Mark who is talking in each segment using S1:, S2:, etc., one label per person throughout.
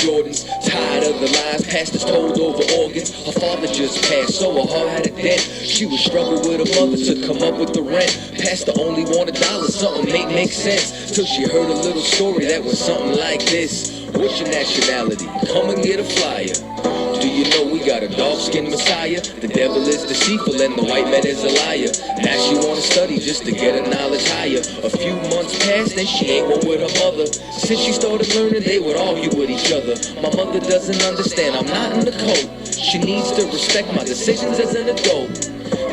S1: Jordans. Tired of the lies pastors told over organs. Her father just passed, so her heart had a dent. She would struggle with her mother to come up with the rent. Pastor only wanted $1, something make sense. Till she heard a little story that was something like this. What's your nationality? Come and get a flyer. Do you know we got a dark-skinned Messiah? The devil is deceitful and the white man is a liar. Now she wanna study just to get her knowledge higher. A few months passed and she ain't one with her mother. Since she started learning, they would argue with each other. My mother doesn't understand, I'm not in the code. She needs to respect my decisions as an adult.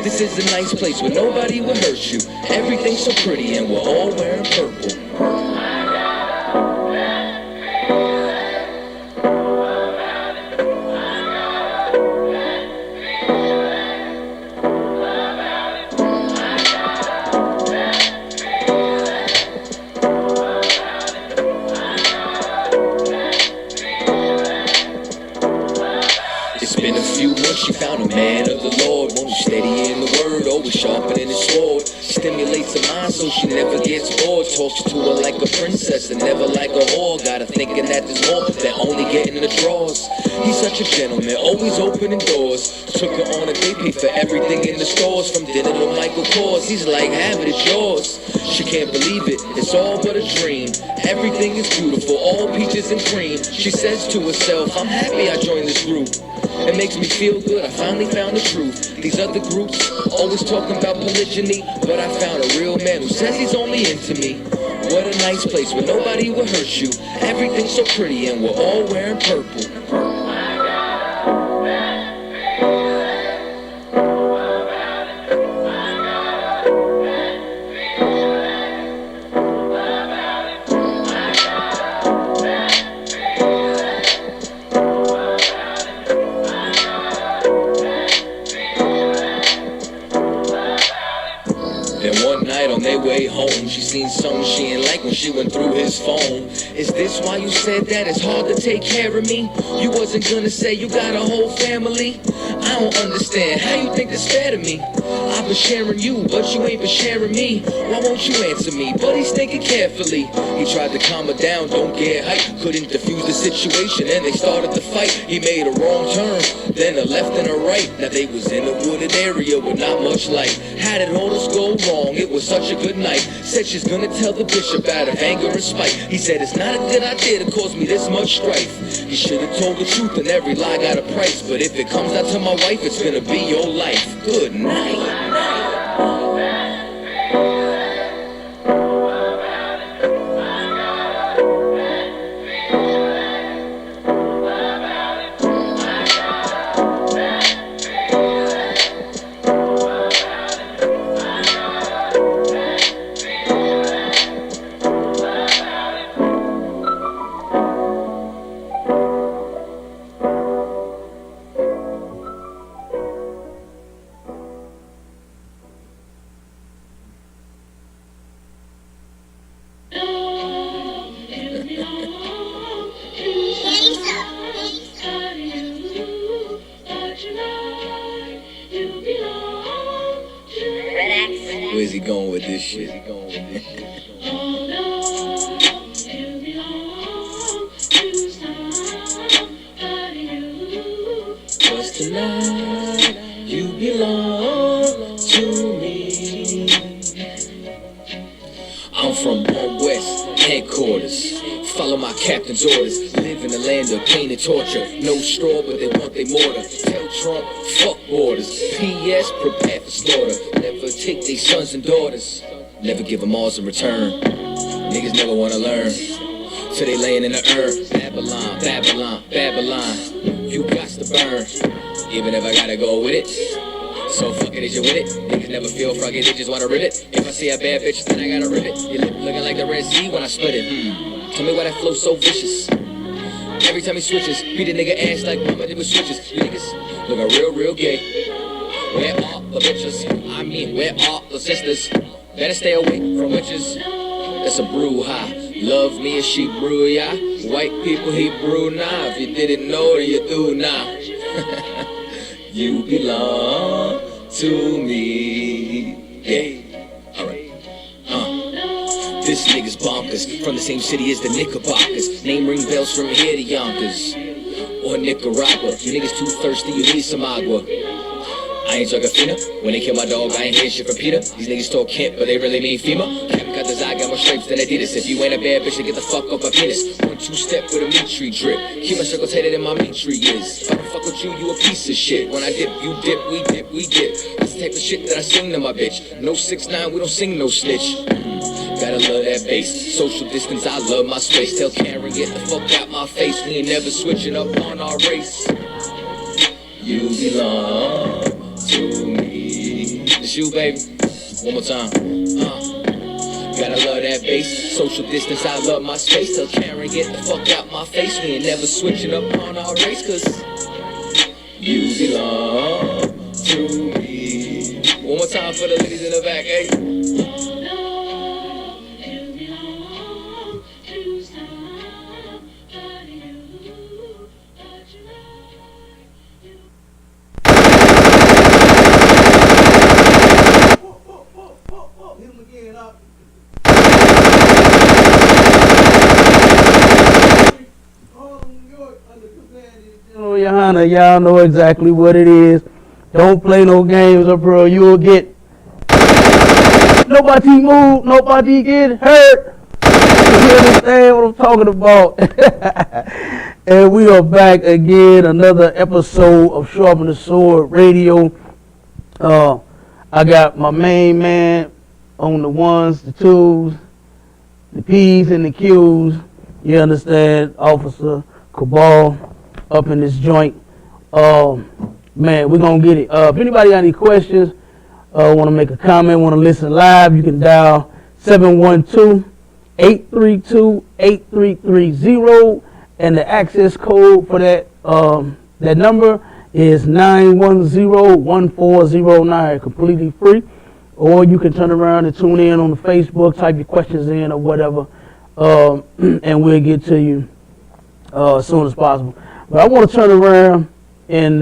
S1: This is a nice place where nobody will hurt you. Everything's so pretty and we're all wearing purple. She found a man of the Lord, one who's steady in the word, always sharpening his sword. Stimulates her mind so she never gets bored. Talks to her like a princess and never like a whore. Got her thinking that there's more than only getting in the drawers. He's such a gentleman, always opening doors. Took her on a date, paid for everything in the stores. From dinner to Michael Kors, he's like, have it, it's yours. She can't believe it, it's all but a dream. Everything is beautiful, all peaches and cream. She says to herself, I'm happy I joined this group. It makes me feel good, I finally found the truth. These other groups always talking about polygyny, but I found a real man who says he's only into me. What a nice place where nobody will hurt you. Everything's so pretty and we're all wearing purple. On their way home, she seen something she ain't like when she went through his phone. Is this why you said that it's hard to take care of me? You wasn't gonna say you got a whole family? I don't understand how you think that's fair to me. I've been sharing you, but you ain't been sharing me. Why won't you answer me? But he's thinking carefully. He tried to calm her down, don't get hyped. Couldn't diffuse the situation and they started to fight. He made a wrong turn, then a left and a right. Now they was in a wooded area with not much light. How did all this go wrong? It was such a good night. Said she's gonna tell the bishop out of anger and spite. He said it's not a good idea to cause me this much strife. He should have told the truth and every lie got a price. But if it comes out to my wife, it's gonna be your life. Good night. Where's he going with this shit? Cause tonight you belong to me. I'm from One West headquarters. Follow my captain's orders. Live in a land of pain and torture. No straw, but they want their mortar. Tell Trump, fuck borders. P.S. Prepare for slaughter. Never take their sons and daughters. Never give them all in return. Niggas never wanna learn. So they laying in the earth. Babylon, Babylon, Babylon. You got to burn. Even if I gotta go with it. So fuck it, is you with it? Niggas never feel froggy, they just wanna rip it. If I see a bad bitch, then I gotta rip it. Your lip looking like the Red Sea when I split it. Tell me why that flow so vicious. Every time he switches, beat a nigga ass like mama did with switches. You niggas looking real, real gay. Where are the bitches? I mean, where are the sisters? Better stay away from witches. That's a brouhaha. Love me and she brew, yeah. White people, he brew now. If you didn't know, then you do now. You belong to me. Hey, alright. This niggas bonkers. From the same city as the Knickerbockers. Name ring bells from here to Yonkers. Or Nicaragua. You niggas too thirsty, you need some agua. I ain't talking Fina. When they kill my dog, I ain't hear shit from Peter. These niggas talk Kent, but they really mean FEMA. Cause I got more stripes than Adidas. If you ain't a bad bitch, then get the fuck off my penis. 1-2 step with a meat tree drip. Keep my circle tighter than my meat tree is. If I don't fuck with you, you a piece of shit. When I dip, you dip, we dip, we dip. That's the type of shit that I sing to my bitch. No 6ix9ine, we don't sing no snitch. Gotta love that bass. Social distance, I love my space. Tell Karen, get the fuck out my face. We ain't never switching up on our race. You belong to me. It's you, baby. One more time. Gotta love that bass. Social distance, I love my space. Tell Karen, get the fuck out my face. We ain't never switching up on our race. Cause you belong to me. One more time for the ladies in the back, hey.
S2: Y'all know exactly what it is. Don't play no games, bro. You'll get nobody move, nobody get hurt. You understand what I'm talking about? And we are back again, another episode of Sharpen the Sword Radio. I got my main man on the ones, the twos, the P's and the Q's. You understand, Officer Cabal up in this joint. Man, we're gonna get it. If anybody got any questions, want to make a comment, want to listen live, you can dial 712-832-8330, and the access code for that number is 910-1409, completely free. Or you can turn around and tune in on the Facebook, type your questions in or whatever, and we'll get to you as soon as possible. But I want to turn around and,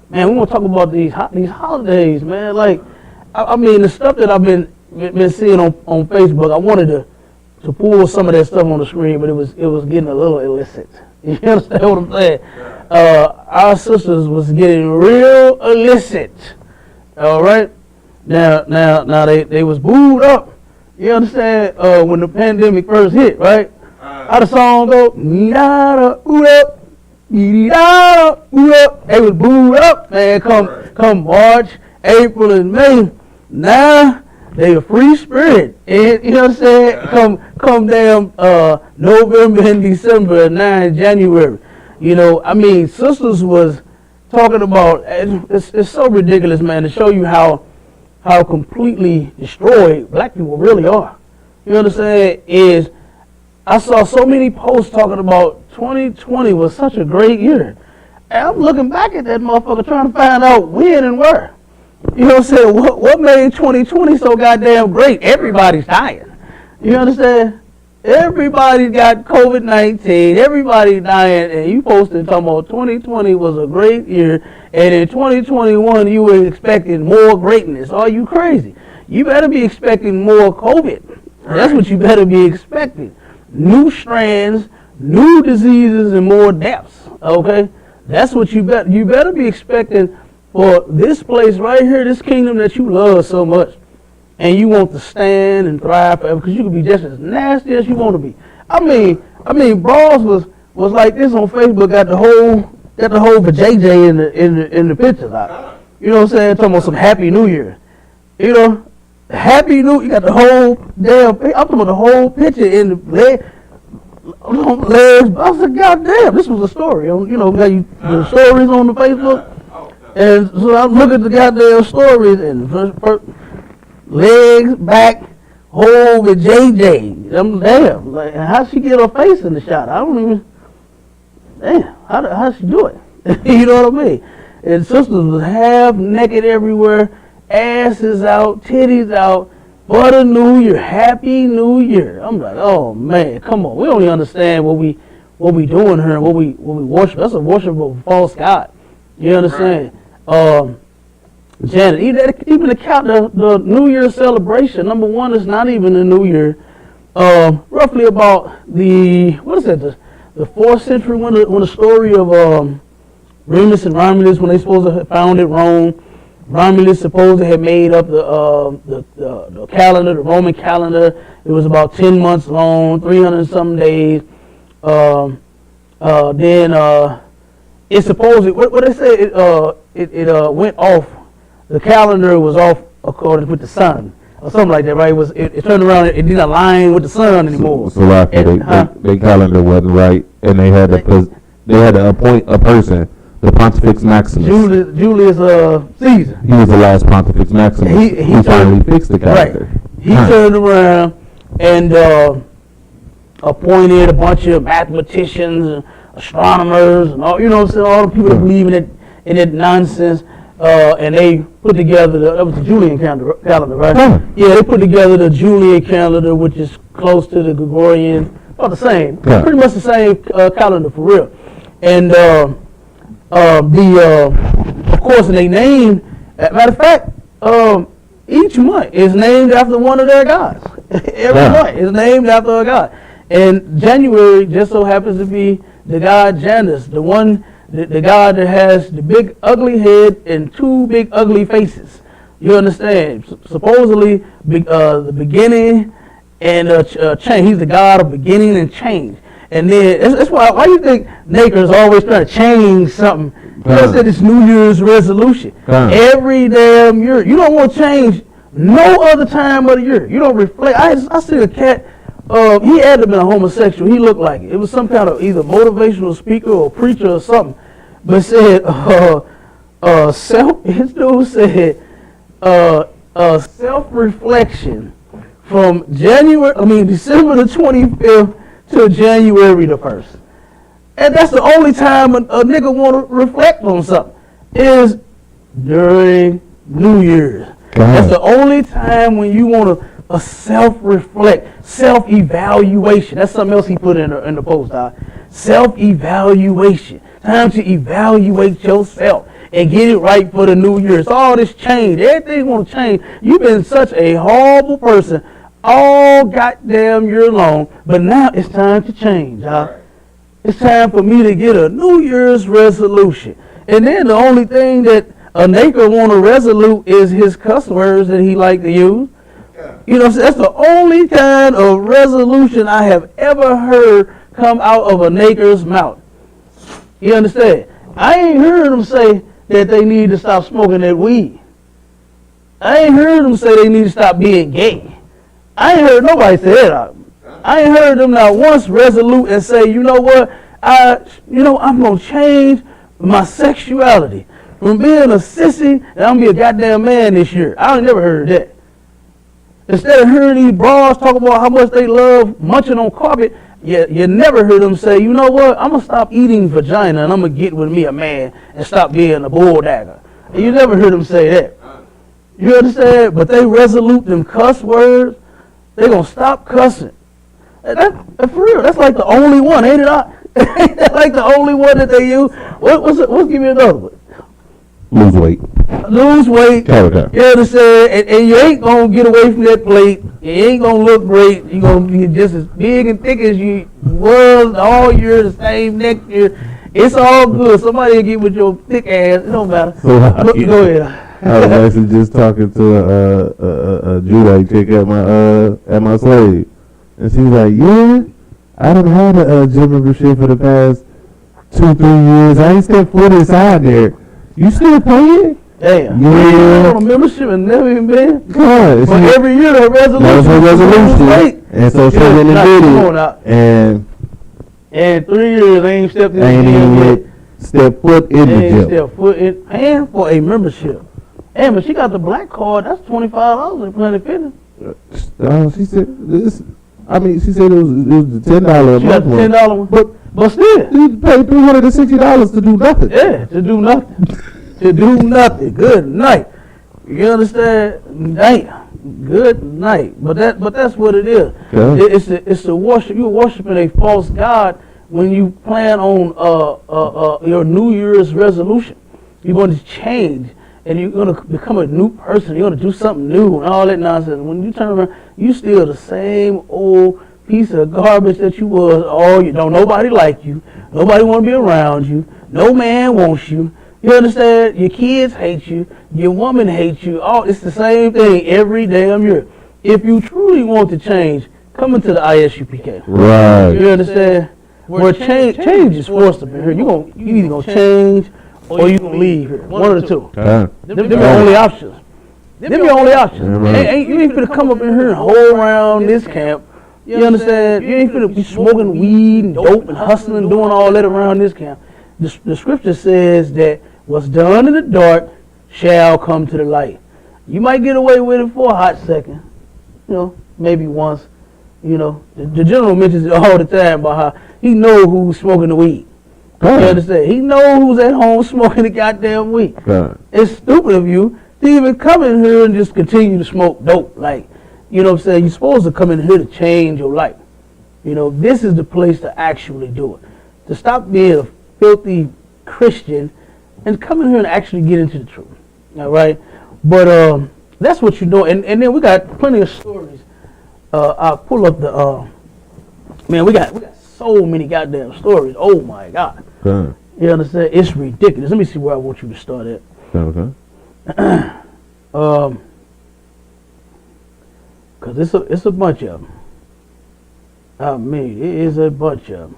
S2: man, we want to talk about these holidays, man. Like, I mean, the stuff that I've been seeing on Facebook, I wanted to pull some of that stuff on the screen, but it was getting a little illicit. You understand what I'm saying? Our sisters was getting real illicit. All right? Now they was booed up. You understand? When the pandemic first hit, right? How the song go? They was booed up, man. Come March, April, and May. Now they a free spirit. And, you know what I'm saying? Come damn November and December and now in January. You know, I mean, sisters was talking about, it's so ridiculous, man, to show you how completely destroyed black people really are. You know what I'm saying? Is I saw so many posts talking about 2020 was such a great year. And I'm looking back at that motherfucker trying to find out when and where. You know what I'm saying? What made 2020 so goddamn great? Everybody's dying. You understand? Everybody got COVID-19. Everybody's dying. And you posted talking about 2020 was a great year. And in 2021, you were expecting more greatness. Are you crazy? You better be expecting more COVID. That's what you better be expecting. New strands, new diseases, and more deaths. Okay, that's what you better be expecting for this place right here, this kingdom that you love so much, and you want to stand and thrive forever because you can be just as nasty as you want to be. I mean, Brawls was like this on Facebook. Got the whole JJ in the pictures out. You know what I'm saying? Talking about some Happy New Year. You know. Happy New, you got the whole damn, I'm talking about the whole picture in the legs. I said, God damn, this was a story. You know, got you the stories on the Facebook. And so I look at the goddamn stories and first legs, back, whole with JJ. I'm damn, like, how she get her face in the shot? I don't even, damn, how she do it? You know what I mean? And sisters was half naked everywhere. Asses out, titties out, for the New Year, Happy New Year. I'm like, oh man, come on. We don't even understand what we doing here and what we worship. That's a worship of a false god. You understand? Right. Janet, even the New Year celebration. Number one, it's not even the New Year. roughly about the 4th century when the story of Remus and Romulus, when they supposed to have founded Rome. Romulus supposed to have made up the calendar, the Roman calendar. It was about 10 months long, 300 and some days. Then it supposedly, what they say, it went off. The calendar was off according with the sun or something like that, right? It turned around. It didn't align with the sun anymore.
S3: So like their calendar wasn't right, and they had to appoint a person. The Pontifex Maximus.
S2: Julius Caesar.
S3: He was the last Pontifex Maximus. He finally fixed the calendar.
S2: Right. He turned around and appointed a bunch of mathematicians and astronomers and all, all the people that believe in that nonsense. And they put together that was the Julian calendar, right? Yeah, they put together the Julian calendar, which is close to the Gregorian, about the same, pretty much the same calendar for real. And of course, they named, matter of fact, each month is named after one of their gods. Every month is named after a god. And January just so happens to be the god Janus, the god that has the big ugly head and two big ugly faces. You understand? Supposedly, the beginning and change. He's the god of beginning and change. And then that's why you think Nakers always trying to change something. Because of this New Year's resolution. Every damn year. You don't want to change no other time of the year. You don't reflect. I see a cat, he had to have been a homosexual. He looked like it. It was some kind of either motivational speaker or preacher or something. But said, his dude said, self-reflection from December the 25th to January the 1st. And that's the only time a nigga want to reflect on something, is during New Year's. That's the only time when you want a self-reflect, self-evaluation. That's something else he put in the post. Self-evaluation. Time to evaluate yourself and get it right for the New Year. It's all this change. Everything want to change. You've been such a horrible person all goddamn year long, but now it's time to change, It's time for me to get a New Year's resolution. And then the only thing that a Naker want to resolute is his cuss words that he like to use. That's the only kind of resolution I have ever heard come out of a Naker's mouth. You understand? I ain't heard them say that they need to stop smoking that weed. I ain't heard them say they need to stop being gay. I ain't heard nobody say that. I ain't heard them not once resolute and say, you know what, I'm going to change my sexuality from being a sissy and I'm going to be a goddamn man this year. I ain't never heard that. Instead of hearing these bras talk about how much they love munching on carpet, you never heard them say, you know what, I'm going to stop eating vagina and I'm going to get with me a man and stop being a bulldagger. And you never heard them say that. You understand? But they resolute them cuss words. They going to stop cussing. For real, that's like the only one, ain't it? That's like the only one that they use. What's give me another one?
S3: Lose weight.
S2: Lose weight.
S3: Okay.
S2: You understand? And you ain't going to get away from that plate. You ain't going to look great. You're going to be just as big and thick as you was all year, the same next year. It's all good. Somebody will get with your thick ass. It don't matter.
S3: So
S2: go ahead.
S3: I was actually just talking to a Judite chick at my slave. And she was like, yeah, I done had a gym membership for the past 2-3 years. I ain't stepped foot inside there. You still paying?
S2: Damn.
S3: Yeah.
S2: On a membership and never even been?
S3: God.
S2: But every year her resolution.
S3: That was her resolution. And so she went and did it.
S2: And 3 years they ain't stepped in
S3: ain't
S2: the gym yet.
S3: Step foot in the gym.
S2: Ain't stepped foot in. And for a membership. And but she got the black card. That's $25 at Planet Fitness.
S3: She said this. She said it was the $10 a month.
S2: She got the $10 one. But still,
S3: you pay $360 to do nothing.
S2: Yeah, to do nothing. To do nothing. Good night. You understand? Damn. Good night. But that's what it is. Yeah. It's a worship. You're worshiping a false god when you plan on your New Year's resolution. You're going to change. And you're going to become a new person. You're going to do something new and all that nonsense. When you turn around, you still the same old piece of garbage that you was. Oh, you don't nobody like you. Nobody want to be around you. No man wants you. You understand? Your kids hate you. Your woman hates you. Oh, it's the same thing every damn year. If you truly want to change, come into the ISUPK.
S3: Right.
S2: You understand? Where change is forced up in here. You either gonna change or you gonna leave here. One of the two.
S3: Okay.
S2: Them your only options. Them your only options. You ain't finna come up in here and hold around this camp. You understand? You ain't finna be smoking weed and dope and hustling and doing all that around this camp. The scripture says that what's done in the dark shall come to the light. You might get away with it for a hot second. Maybe once. The general mentions it all the time about how he know who's smoking the weed. You understand? He know who's at home smoking the goddamn weed. It's stupid of you to even come in here and just continue to smoke dope. Like, you know what I'm saying? You're supposed to come in here to change your life. This is the place to actually do it. To stop being a filthy Christian and come in here and actually get into the truth. All right? But that's what you know. And then we got plenty of stories. I'll pull up the man, we got so many goddamn stories. Oh my God. You understand? It's ridiculous. Let me see where I want you to start at.
S3: Okay.
S2: Cause it's a bunch of them. I mean, it is a bunch of them.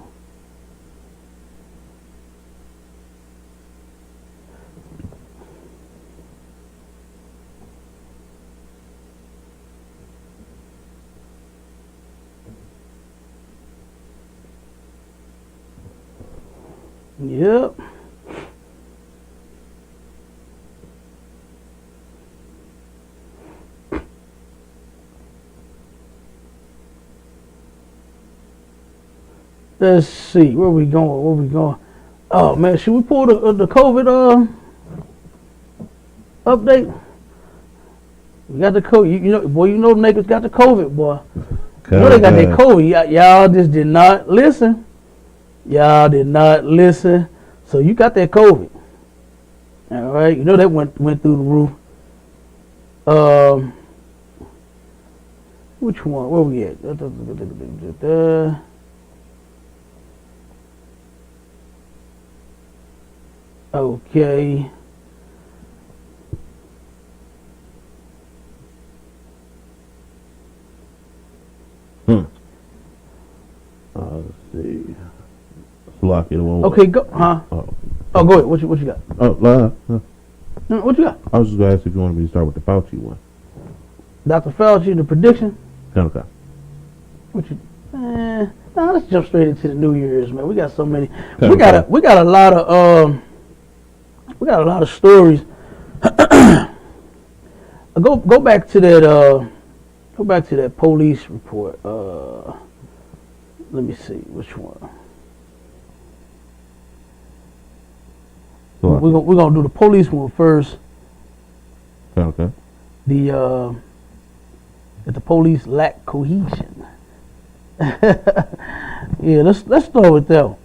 S2: Yep. Let's see, where we going? Oh man, should we pull the COVID update? We got the COVID. Boy, the niggas got the COVID, boy. They got that COVID. Y'all just did not listen. So you got that COVID. All right, that went through the roof. Which one? Where we at? Okay.
S3: Let's see. Lock it one.
S2: Okay, go. Huh? Oh, go ahead. What you got? What you got?
S3: I was just gonna ask if you wanted me to start with the Fauci one.
S2: Dr. Fauci, the prediction.
S3: Okay.
S2: What you? Let's jump straight into the New Year's, man. We got so many. We got a lot of stories. Go back to that police report. Let me see which one. We're gonna do the police one first.
S3: Okay.
S2: That the police lack cohesion. Yeah, let's start with that one.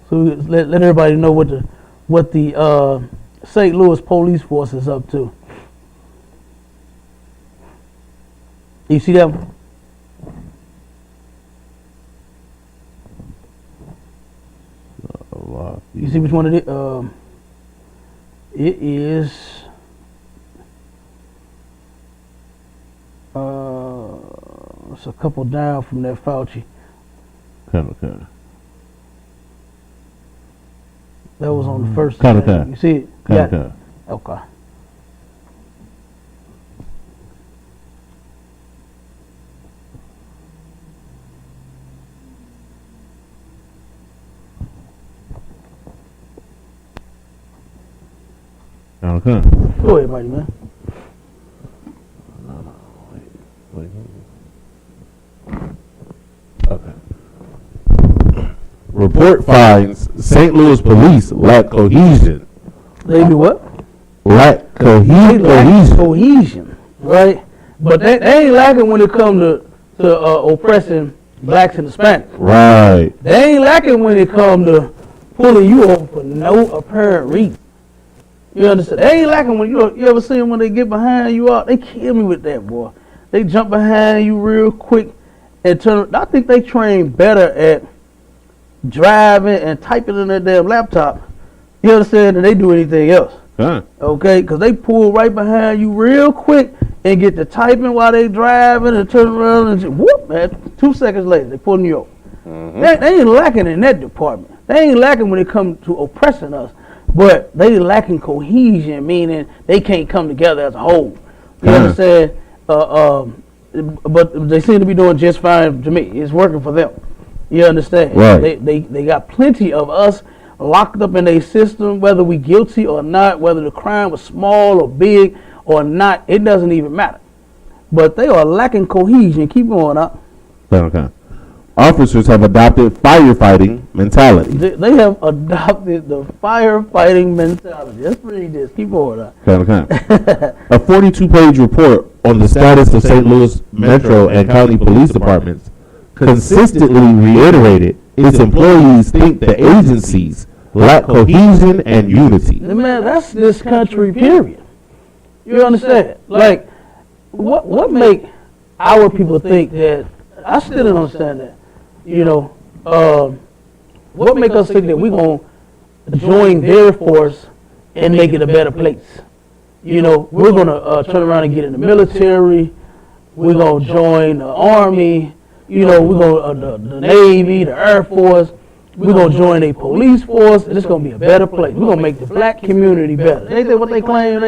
S2: So let everybody know what the St. Louis police force is up to. You see that one? You see which one it is? It is it's a couple down from that Fauci.
S3: Okay.
S2: That was on the first.
S3: Okay.
S2: You see it?
S3: Okay.
S2: Okay.
S3: Okay.
S2: Go ahead, buddy, man.
S3: Wait. Okay. Report finds St. Louis police lack cohesion.
S2: They do what?
S3: Lack cohesion.
S2: Right? But they ain't lacking when it comes to oppressing blacks and Hispanics.
S3: Right.
S2: They ain't lacking when it comes to pulling you over for no apparent reason. You understand? They ain't lacking when you ever see them when they get behind you out. They kill me with that, boy. They jump behind you real quick I think they train better at driving and typing in their damn laptop. You understand? Than they do anything else.
S3: Huh.
S2: Okay, because they pull right behind you real quick and get to typing while they driving and turn around and just, whoop, man, 2 seconds later they pulling you over.
S3: Mm-hmm.
S2: They ain't lacking in that department. They ain't lacking when it comes to oppressing us, but they lacking cohesion, meaning they can't come together as a whole. You understand? But they seem to be doing just fine to me. It's working for them. You understand?
S3: Right.
S2: They got plenty of us locked up in a system, whether we guilty or not, whether the crime was small or big or not, it doesn't even matter. But they are lacking cohesion. Keep going up.
S3: Okay. Officers have adopted firefighting mentality.
S2: They have adopted the firefighting mentality. Let's read this. Keep going up.
S3: Okay. A 42-page report on the status of St. Louis Metro and County Police Departments consistently reiterated its employees think the agencies lack cohesion and unity.
S2: Man, that's this country, period. You understand? Like, what make our people think that? I still don't understand that. You know, what make us think that we're going to join their force and make it a better place? You know, we're going to turn around and get in the military. We're going to join the Army. You know, we're going to the Navy, the Air Force. We're going to join a police force, and it's going to be a better place. We're going to make the black community better. Ain't that what they claim?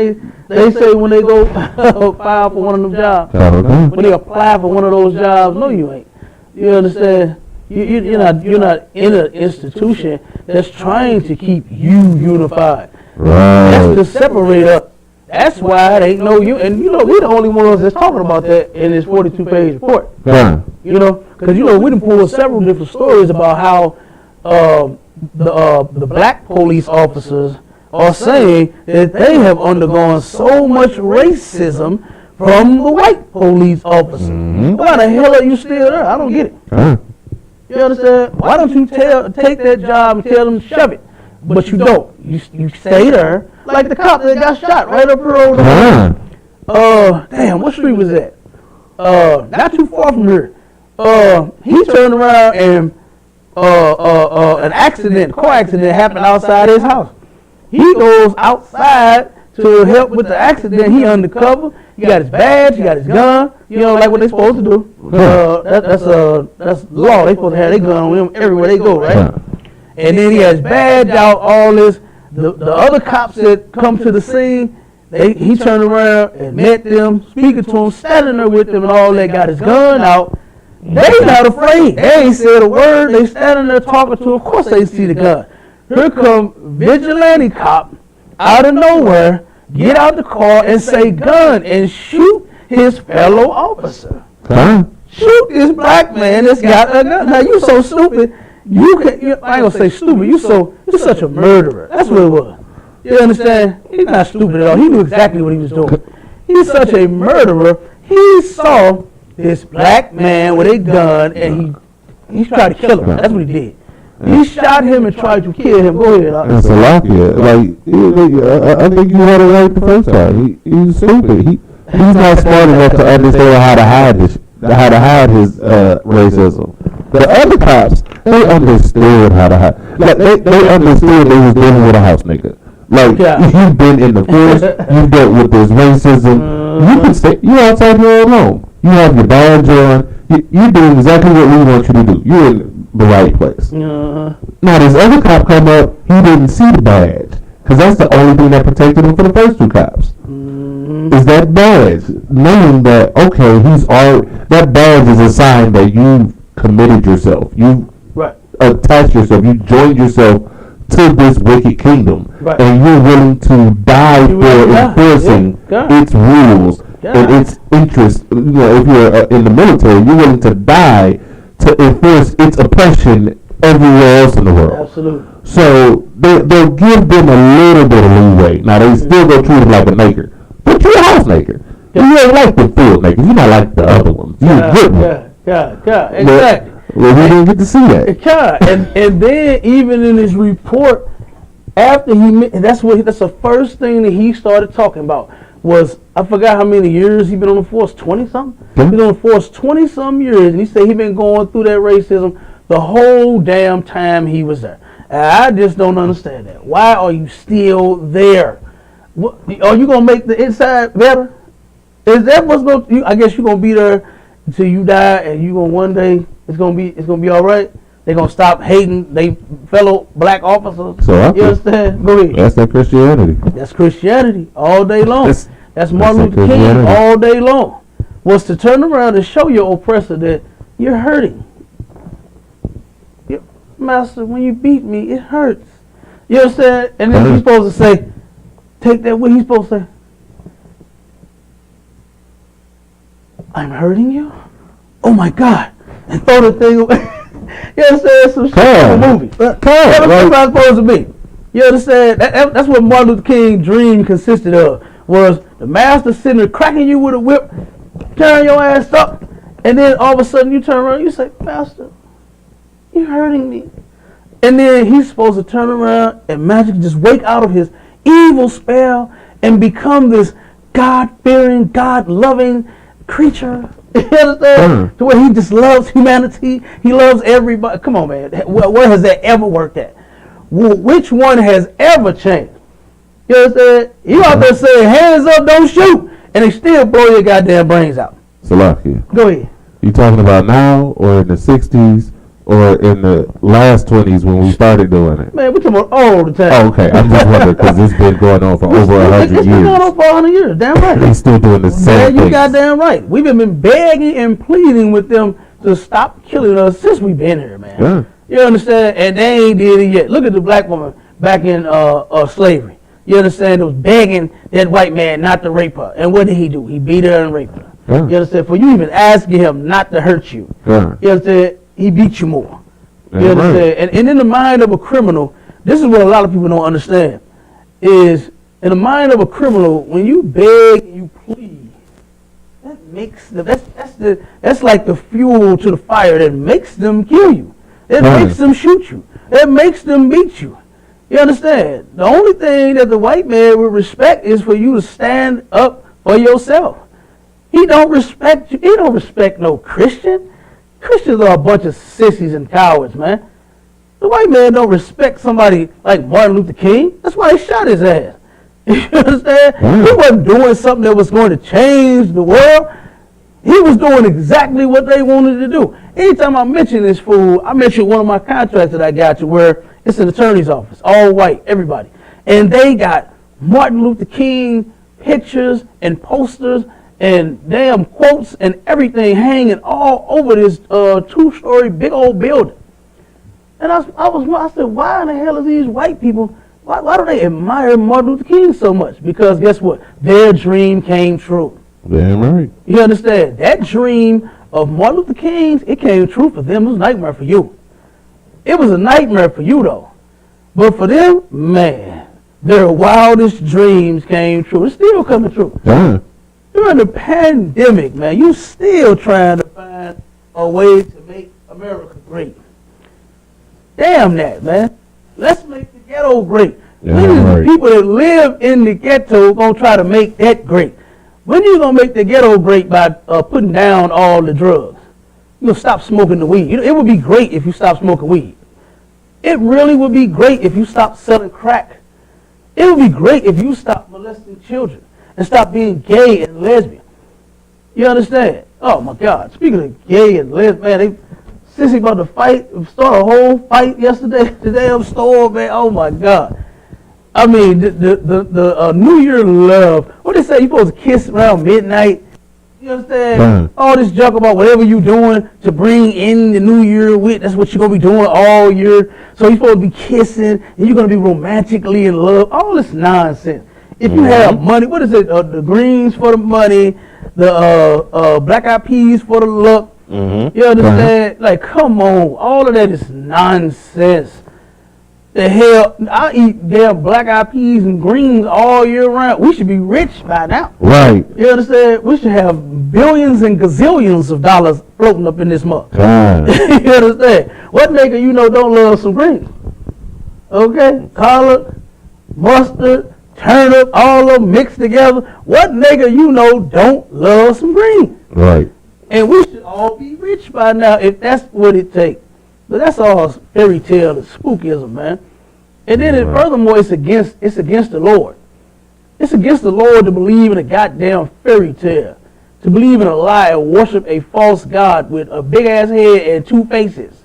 S2: They say when they go file for one of them jobs. When they apply for one of those jobs, no, you ain't. You understand? You're not in an institution that's trying to keep you unified.
S3: Right.
S2: That's to separate us. That's why it ain't no you. And you know, we're the only ones that's talking about that in this 42-page report.
S3: Yeah.
S2: You know, because you know we done pulled several different stories about how the black police officers are saying that they have undergone so much racism from the white police officers.
S3: Mm-hmm.
S2: Why the hell are you still there? I don't get it. You understand? Why don't you take that job and tell them to shove it? But you don't. You stay there like the cop that got shot right up here over there. Damn, what street was that? Not too far from here. He turned around and an car accident happened outside his house. He goes outside to help with the accident. He undercover. He got his badge. He got his gun. You know, like what they supposed to do. That's law. They supposed to have their gun on them everywhere they go, right? And then he has his badge out. All this. The other cops that come to the scene, he turned around and met them, speaking to them, standing there with them, and all that. Got his gun out. They not afraid. They ain't said a word. They standing there talking to him. Of course they see the gun. Here come vigilante cop out of nowhere, get out the car and say gun and shoot his fellow officer. Shoot this black man that's got a gun. Now you so stupid. I ain't gonna say stupid. You're such a murderer. That's what it was. You understand? He's not stupid at all. He knew exactly what he was doing. He's such a murderer. He saw this black man with a gun and he tried to kill him. That's what he did. He shot him and tried to kill him. Go ahead.
S3: It's a Salakia. I think you had it right the first time. He's stupid. He's not smart enough to understand how to hide his racism. The other cops, they understood how to hide. Like they understood they was dealing with a house nigga. Like you've been in the force, you've dealt with this racism. You can stay. You outside your own home. You have your badge on. You're doing exactly what we want you to do. You're in the right place. Now this other cop come up, he didn't see the badge. Because that's the only thing that protected him for the first two cops. Is that badge. Knowing that, okay, that badge is a sign that you've committed yourself. You attached yourself. You joined yourself to this wicked kingdom. And you're willing to die for enforcing its rules and its interests. You know, if you're in the military, you're willing to die to enforce its oppression everywhere else in the world.
S2: Absolutely.
S3: So they'll give them a little bit of leeway. Now they still go treat them like a maker, but you're a house maker. You ain't like the field makers. You're not like the other ones. You're a good one.
S2: Exactly.
S3: Well, we didn't get to see that.
S2: And then even in his report, after that's the first thing that he started talking about. was, I forgot how many years he been on the force, 20-something? He been on the force 20-some years, and he said he been going through that racism the whole damn time he was there. And I just don't understand that. Why are you still there? What, are you going to make the inside better? Is that what's going to, I guess you're going to be there until you die, and you going to one day, it's going to be all right? They're going to stop hating they fellow black officers.
S3: So
S2: you understand? Go ahead.
S3: That's that Christianity.
S2: That's Christianity all day long. That's Martin Luther King all day long. Was to turn around and show your oppressor that you're hurting. Master, when you beat me, it hurts. You understand? And then he's supposed to say, take that, what he's supposed to say? I'm hurting you? Oh my God. And throw the thing away. You understand? Some shit in the movie. That's what I'm supposed to be. You understand? That's what Martin Luther King's dream consisted of. Was the master sitting there cracking you with a whip, tearing your ass up, and then all of a sudden you turn around and you say, Master, you're hurting me. And then he's supposed to turn around and magically just wake out of his evil spell and become this God-fearing, God-loving creature. You understand? To where he just loves humanity. He loves everybody. Come on, man. Where has that ever worked at? Which one has ever changed? You understand? You out there saying, hands up, don't shoot. And they still blow your goddamn brains out.
S3: Salakia.
S2: Go ahead.
S3: You talking about now or in the 60s or in the last 20s when we started doing it?
S2: Man, we're talking about all the time.
S3: Oh, okay. I'm just wondering because it's been going on for over 100 years.
S2: It's been going on for 100 years. Damn right.
S3: He's still doing the same thing.
S2: You goddamn right. We've been begging and pleading with them to stop killing us since we've been here, man.
S3: Yeah.
S2: You understand? And they ain't did it yet. Look at the black woman back in slavery. You understand? It was begging that white man not to rape her. And what did he do? He beat her and raped her.
S3: Yeah.
S2: You understand? For you even asking him not to hurt you.
S3: Yeah.
S2: You understand? He beat you more.
S3: Yeah,
S2: You understand?
S3: right.
S2: And in the mind of a criminal, this is what a lot of people don't understand, is in the mind of a criminal, when you beg and you plead, that makes that's like the fuel to the fire that makes them kill you. It makes them shoot you. It makes them beat you. You understand? The only thing that the white man would respect is for you to stand up for yourself. He don't respect you. He don't respect no Christian. Christians are a bunch of sissies and cowards, man. The white man don't respect somebody like Martin Luther King. That's why they shot his ass. You understand? He wasn't doing something that was going to change the world. He was doing exactly what they wanted to do. Anytime I mention this fool, I mention one of my contracts that I got to where it's an attorney's office, all white, everybody. And they got Martin Luther King pictures and posters and damn quotes and everything hanging all over this two-story big old building. And I said, why in the hell are these white people, why do they admire Martin Luther King so much? Because guess what? Their dream came true.
S3: Damn right.
S2: You understand? That dream of Martin Luther King's, it came true for them. It was a nightmare for you. It was a nightmare for you, though. But for them, man, their wildest dreams came true. It's still coming true.
S3: Yeah.
S2: During the pandemic, man, you still trying to find a way to make America great. Damn that, man. Let's make the ghetto great.
S3: Yeah,
S2: When is
S3: right.
S2: the people that live in the ghetto going to try to make that great? When you going to make the ghetto great by putting down all the drugs? You going to stop smoking the weed. It would be great if you stopped smoking weed. It really would be great if you stopped selling crack. It would be great if you stopped molesting children and stopped being gay and lesbian. You understand? Oh, my God. Speaking of gay and lesbian, man, they sissy about to start a whole fight yesterday at the damn store, man. Oh, my God. I mean, the New Year love. What they say, you supposed to kiss around midnight. You understand? All this junk about whatever you doing to bring in the New Year with, that's what you're going to be doing all year. So you're supposed to be kissing, and you're going to be romantically in love. All this nonsense. If you have money, what is it? The greens for the money, the black eyed peas for the luck. You understand? Like, come on. All of that is nonsense. The hell, I eat damn black eyed peas and greens all year round. We should be rich by now.
S3: Right.
S2: You understand? We should have billions and gazillions of dollars floating up in this mug. You understand? What nigga you know don't love some greens? Okay? Collard, mustard, turnip, all of them mixed together. What nigga you know don't love some green?
S3: Right.
S2: And we should all be rich by now if that's what it takes. But that's all fairy tale and spookism, man. And then furthermore, it's against the Lord. It's against the Lord to believe in a goddamn fairy tale, to believe in a lie and worship a false God with a big ass head and two faces.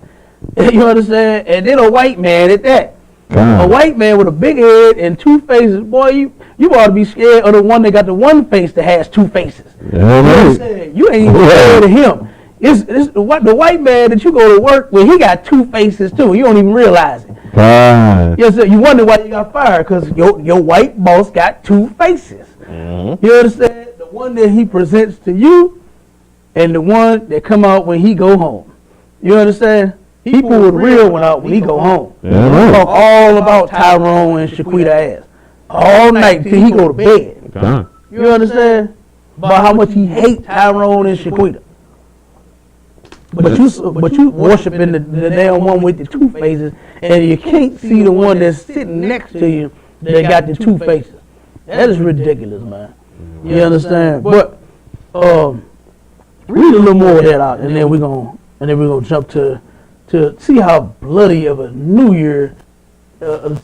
S2: You understand? And then a white man at that. A white man with a big head and two faces. Boy, you ought to be scared of the one that got the one face that has two faces. You ain't even scared of him. It's the white man that you go to work with, he got two faces too. You don't even realize it. Yes, sir. You wonder why you got fired, because your white boss got two faces. You understand? The one that he presents to you and the one that come out when he go home. You understand? He pull the real one out when he go home. Talk all about Tyrone and Shaquita ass all night till he go to bed. You understand? About how much he hate Tyrone and Shaquita. But you worshiping the damn one with the two faces, and you can't see the one that's sitting next to you that got the two faces. That is ridiculous, man. You understand? But read a little more of that out, and then we're gonna jump to see how bloody of a New Year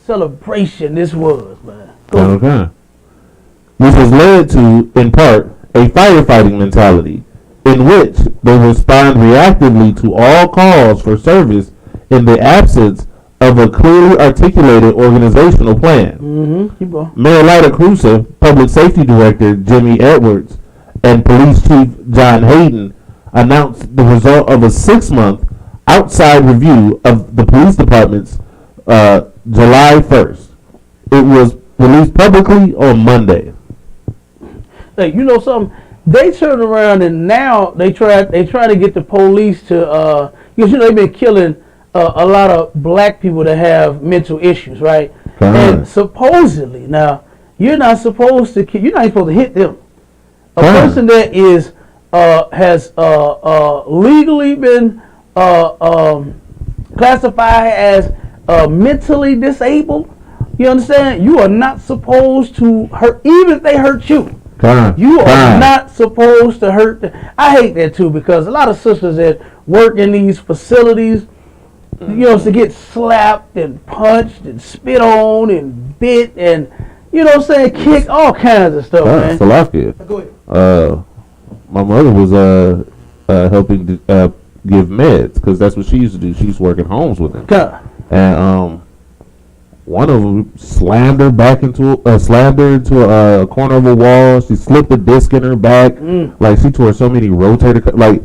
S2: celebration this was, man.
S3: Okay. Which has led to, in part, a firefighting mentality, in which they respond reactively to all calls for service in the absence of a clearly articulated organizational plan. Mayor Lyda Crusoe, Public Safety Director Jimmy Edwards, and Police Chief John Hayden announced the result of a 6-month outside review of the police department's July 1st. It was released publicly on Monday.
S2: Hey, you know something? They turn around and now they try to get the police to because they've been killing a lot of black people that have mental issues, right? And supposedly now you're not supposed to hit them. A person that is has legally been classified as mentally disabled. You understand? You are not supposed to hurt, even if they hurt you. You are not supposed to hurt them. I hate that too, because a lot of sisters that work in these facilities, to get slapped and punched and spit on and bit and, kicked, all kinds of stuff, man.
S3: Go ahead. My mother was helping to give meds, because that's what she used to do. She used to work at homes with them. And one of them slammed her into a corner of a wall. She slipped a disc in her back. Like, she tore so many rotator. Like,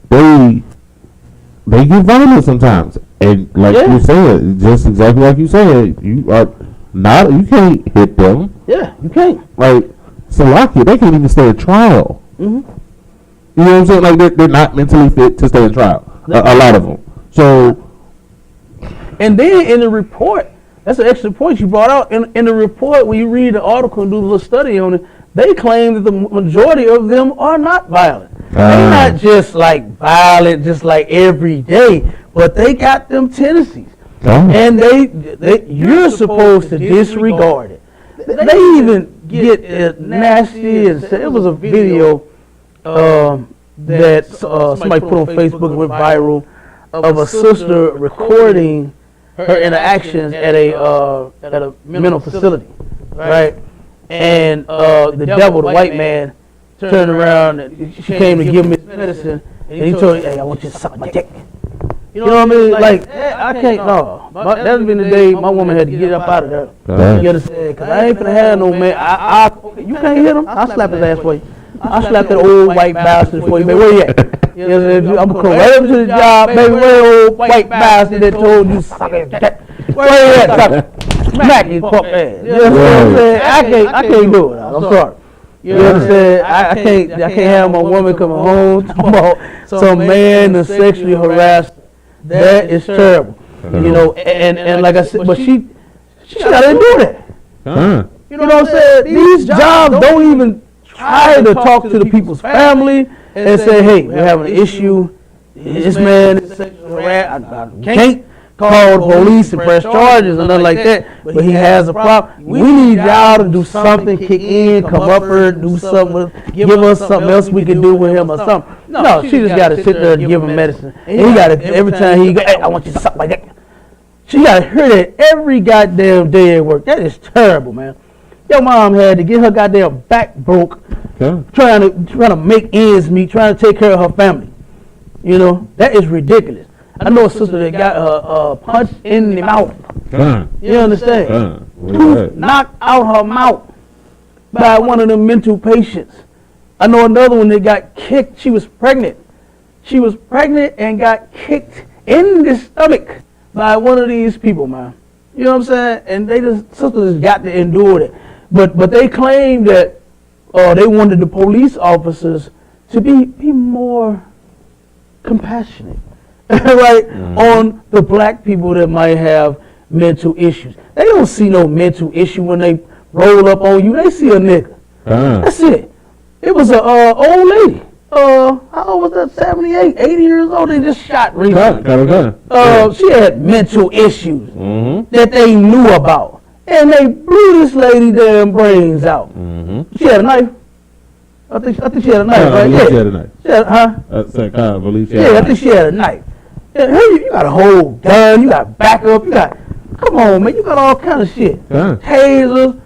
S3: they get violent sometimes. And like you said, just exactly like you said, you can't hit them.
S2: Yeah, you can't.
S3: Like, Salakia, they can't even stay at trial. You know what I'm saying? Like, they're not mentally fit to stay in trial. A lot of them. So,
S2: and then in the report, that's an extra point you brought out. In the report, when you read the article and do a little study on it, they claim that the majority of them are not violent. They're not just like violent, just like every day, but they got them tendencies. And you're supposed to disregard it. They even get nasty, and it was a video that somebody put on Facebook and went viral of a sister recording her interactions at a mental facility, right? And the devil, the white man, turned around and she came to give him his medicine, and he told her, "Hey, I want you to suck my dick." You know what I mean? Like, I can't, no. That's been the day my woman had to get up out of there. You understand? Because I ain't finna have no man. Okay, you can't hit him? I'll slap his ass for you. I'll slap that old white bastard for you, baby. Where you at? You know, I'm going to come right up to the job, baby. Where the old white bastard that told you suck his dick? Where you at, sucker? Smack his punk ass. You know what I'm saying? I can't do it. I'm sorry. You understand? I can't have my woman coming home talking about some man that sexually harassed. That is terrible. You know, and like I said, but she gotta do that. You know what I'm saying? These jobs don't even try to talk to the people's family and say, hey, we're having an issue. This man is sexually harassed. I call the police and press charges or nothing like that, but he has a problem. We need y'all to do something, kick in, come up here, do something, give us something else we can do with him or something. No, she just got to sit there and give him medicine. And he got to, every time he go, hey, I want you to something like that. She got to hear that every goddamn day at work. That is terrible, man. Your mom had to get her goddamn back broke, trying to make ends meet, trying to take care of her family. You know, that is ridiculous. I know a sister that got a punch in the mouth. You understand? Tooth knocked out her mouth by one of them mental patients. I know another one that got kicked. She was pregnant. She was pregnant and got kicked in the stomach by one of these people, man. You know what I'm saying? And they sisters got to endure it. But they claim that they wanted the police officers to be more compassionate, right, on the black people that might have mental issues. They don't see no mental issue when they roll up on you. They see a nigga. That's it. It was a old lady. How old was that? 78, 80 years old. They just shot recently. She had mental issues that they knew about, and they blew this lady damn brains out. She had a knife. I think she had a knife, right?
S3: Yeah, she had a knife.
S2: She had, huh?
S3: I believe she
S2: had a knife. I think she had a knife. Yeah, you got a whole gun, you got backup, you got, come on, man, you got all kind of shit. Tasers,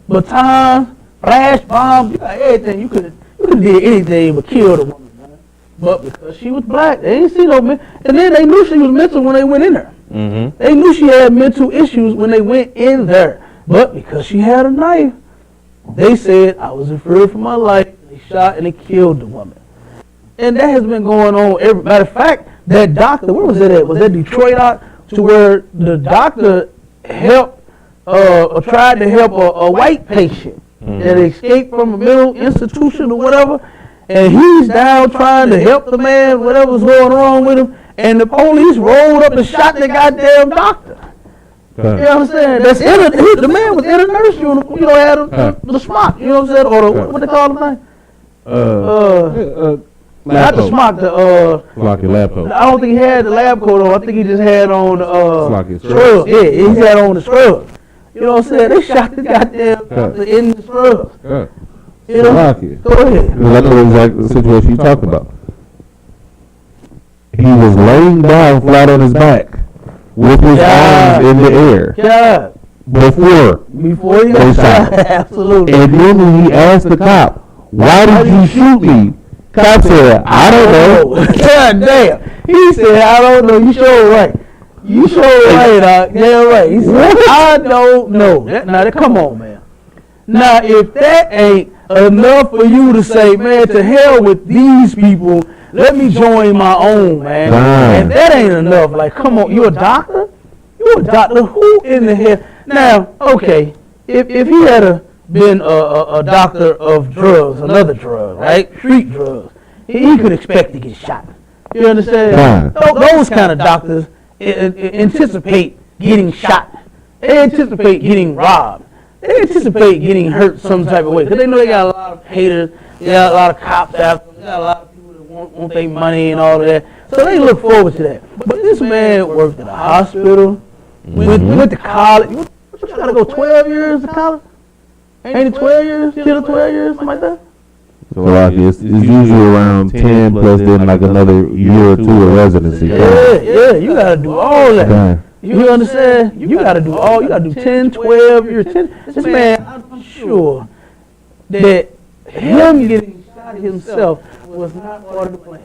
S2: batons, flash bombs, you got everything. You could have did anything but kill the woman, man. But because she was black, they didn't see no men. And then they knew she was mental when they went in there. They knew she had mental issues when they went in there. But because she had a knife, they said, I was afraid for my life. They shot and they killed the woman. And that has been going on. Matter of fact, that doctor, where was it at? Was that Detroit out? To where the doctor helped, tried to help a white patient that escaped from a mental institution or whatever. And he's down trying to help the man, whatever's going wrong with him. And the police rolled up and shot the goddamn doctor. You know what I'm saying? The man was in a nurse uniform, had the smock, you know what I'm saying? Or what they call the thing? Not the smock,
S3: Slocky lab coat.
S2: I don't think he had the lab coat on. I think he just had on scrubs. Yeah, he had on the scrubs. You know what I'm saying? They shot the goddamn doctor in the scrubs. You know? Go ahead.
S3: I know exactly the situation you talked about. He was laying down flat on his back with his arms in the air. Before he got shot. Absolutely. And then when he asked the cop, why did you shoot me? Cop said, I don't know.
S2: God damn. He said, I don't know. You sure right. You sure right, Doc. Yeah, right. He said, I don't know. Now, come on, man. Now, if that ain't enough for you to say, man, to hell with these people, let me join my own, man. And that ain't enough. Like, come on, you a doctor? You a doctor? Who in the hell? Now, okay, if he had been a doctor of drugs, another drug, right? Street drugs, he could expect to get shot. You understand? Those kind of doctors anticipate getting shot. They anticipate getting robbed. They anticipate getting hurt some type of way because they know they got a lot of haters, they got a lot of cops after them, they got a lot of people that want their money and all of that. So they look forward to that. But this man worked at a hospital, went to college. What you gotta go 12 years to college? Ain't it 12 years? 10 or 12 years, something like that?
S3: So like it's usually around 10 plus then like another year or two of residency.
S2: Yeah, you gotta do all that. You understand? You gotta do 10, 12 years. This man, I'm sure that him getting shot himself was not part of the plan.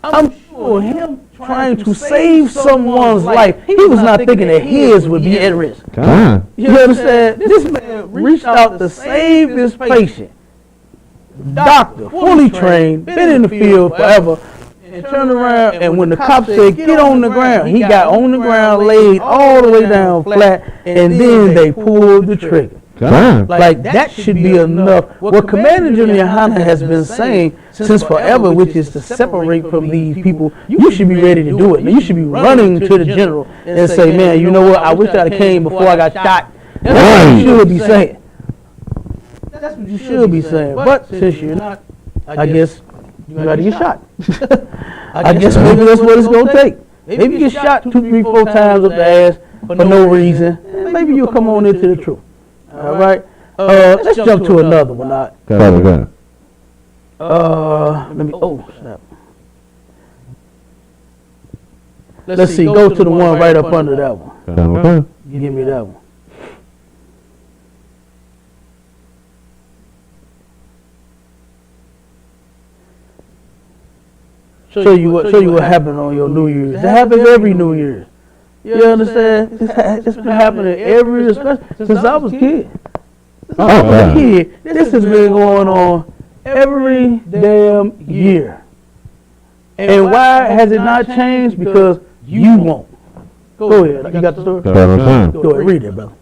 S2: I'm sure him trying to save someone's life, he was not thinking that his would be at risk. You understand? This man reached out to save this patient. Doctor, fully trained, been in the field forever, and turned around, and when the cops said, get on the ground, he got on the ground, laid all the way down flat, and then they pulled the trigger. Like, that should be enough. What Commander Junior Hunter has been saying since forever, which is to separate from these people, you should be ready to do it. You should be running to the general and say, man, you know what, I wish I'd have came before I got shot. That's what you should be saying. That's what you should be saying. But since you're not, I guess you got to get shot. I guess maybe that's what it's going to take. Maybe you get shot 2, 3, 4 times up the ass for no reason. And maybe you'll come on into the truth. All right. Let's jump to another one.
S3: Okay.
S2: Let me. Oh, snap. Let's see. Go to the one right up under that one.
S3: Okay.
S2: Give me that one. Show you what happened on your New Year's. It happens every New Year's. You understand? It's been happening every, especially since I was a kid. This has been going on every damn year. And why has it not changed? Because you won't. Go ahead. You got the story? Go ahead. Read it, brother.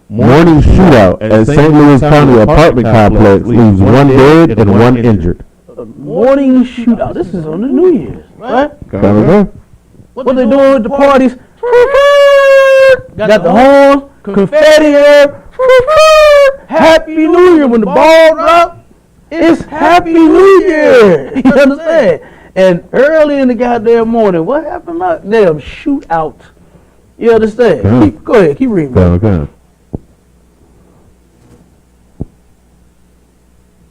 S3: Morning shootout at St. Louis County apartment complex leaves 1 dead and 1 injured.
S2: Morning shootout. This is on the New Year's, right?
S3: Okay.
S2: What they doing with the parties? Got the horns, confetti air. Happy New Year. When the ball drop, it's Happy New Year. You understand? And early in the goddamn morning, what happened? Damn shootout. You understand? Go ahead. Keep reading.
S3: Okay.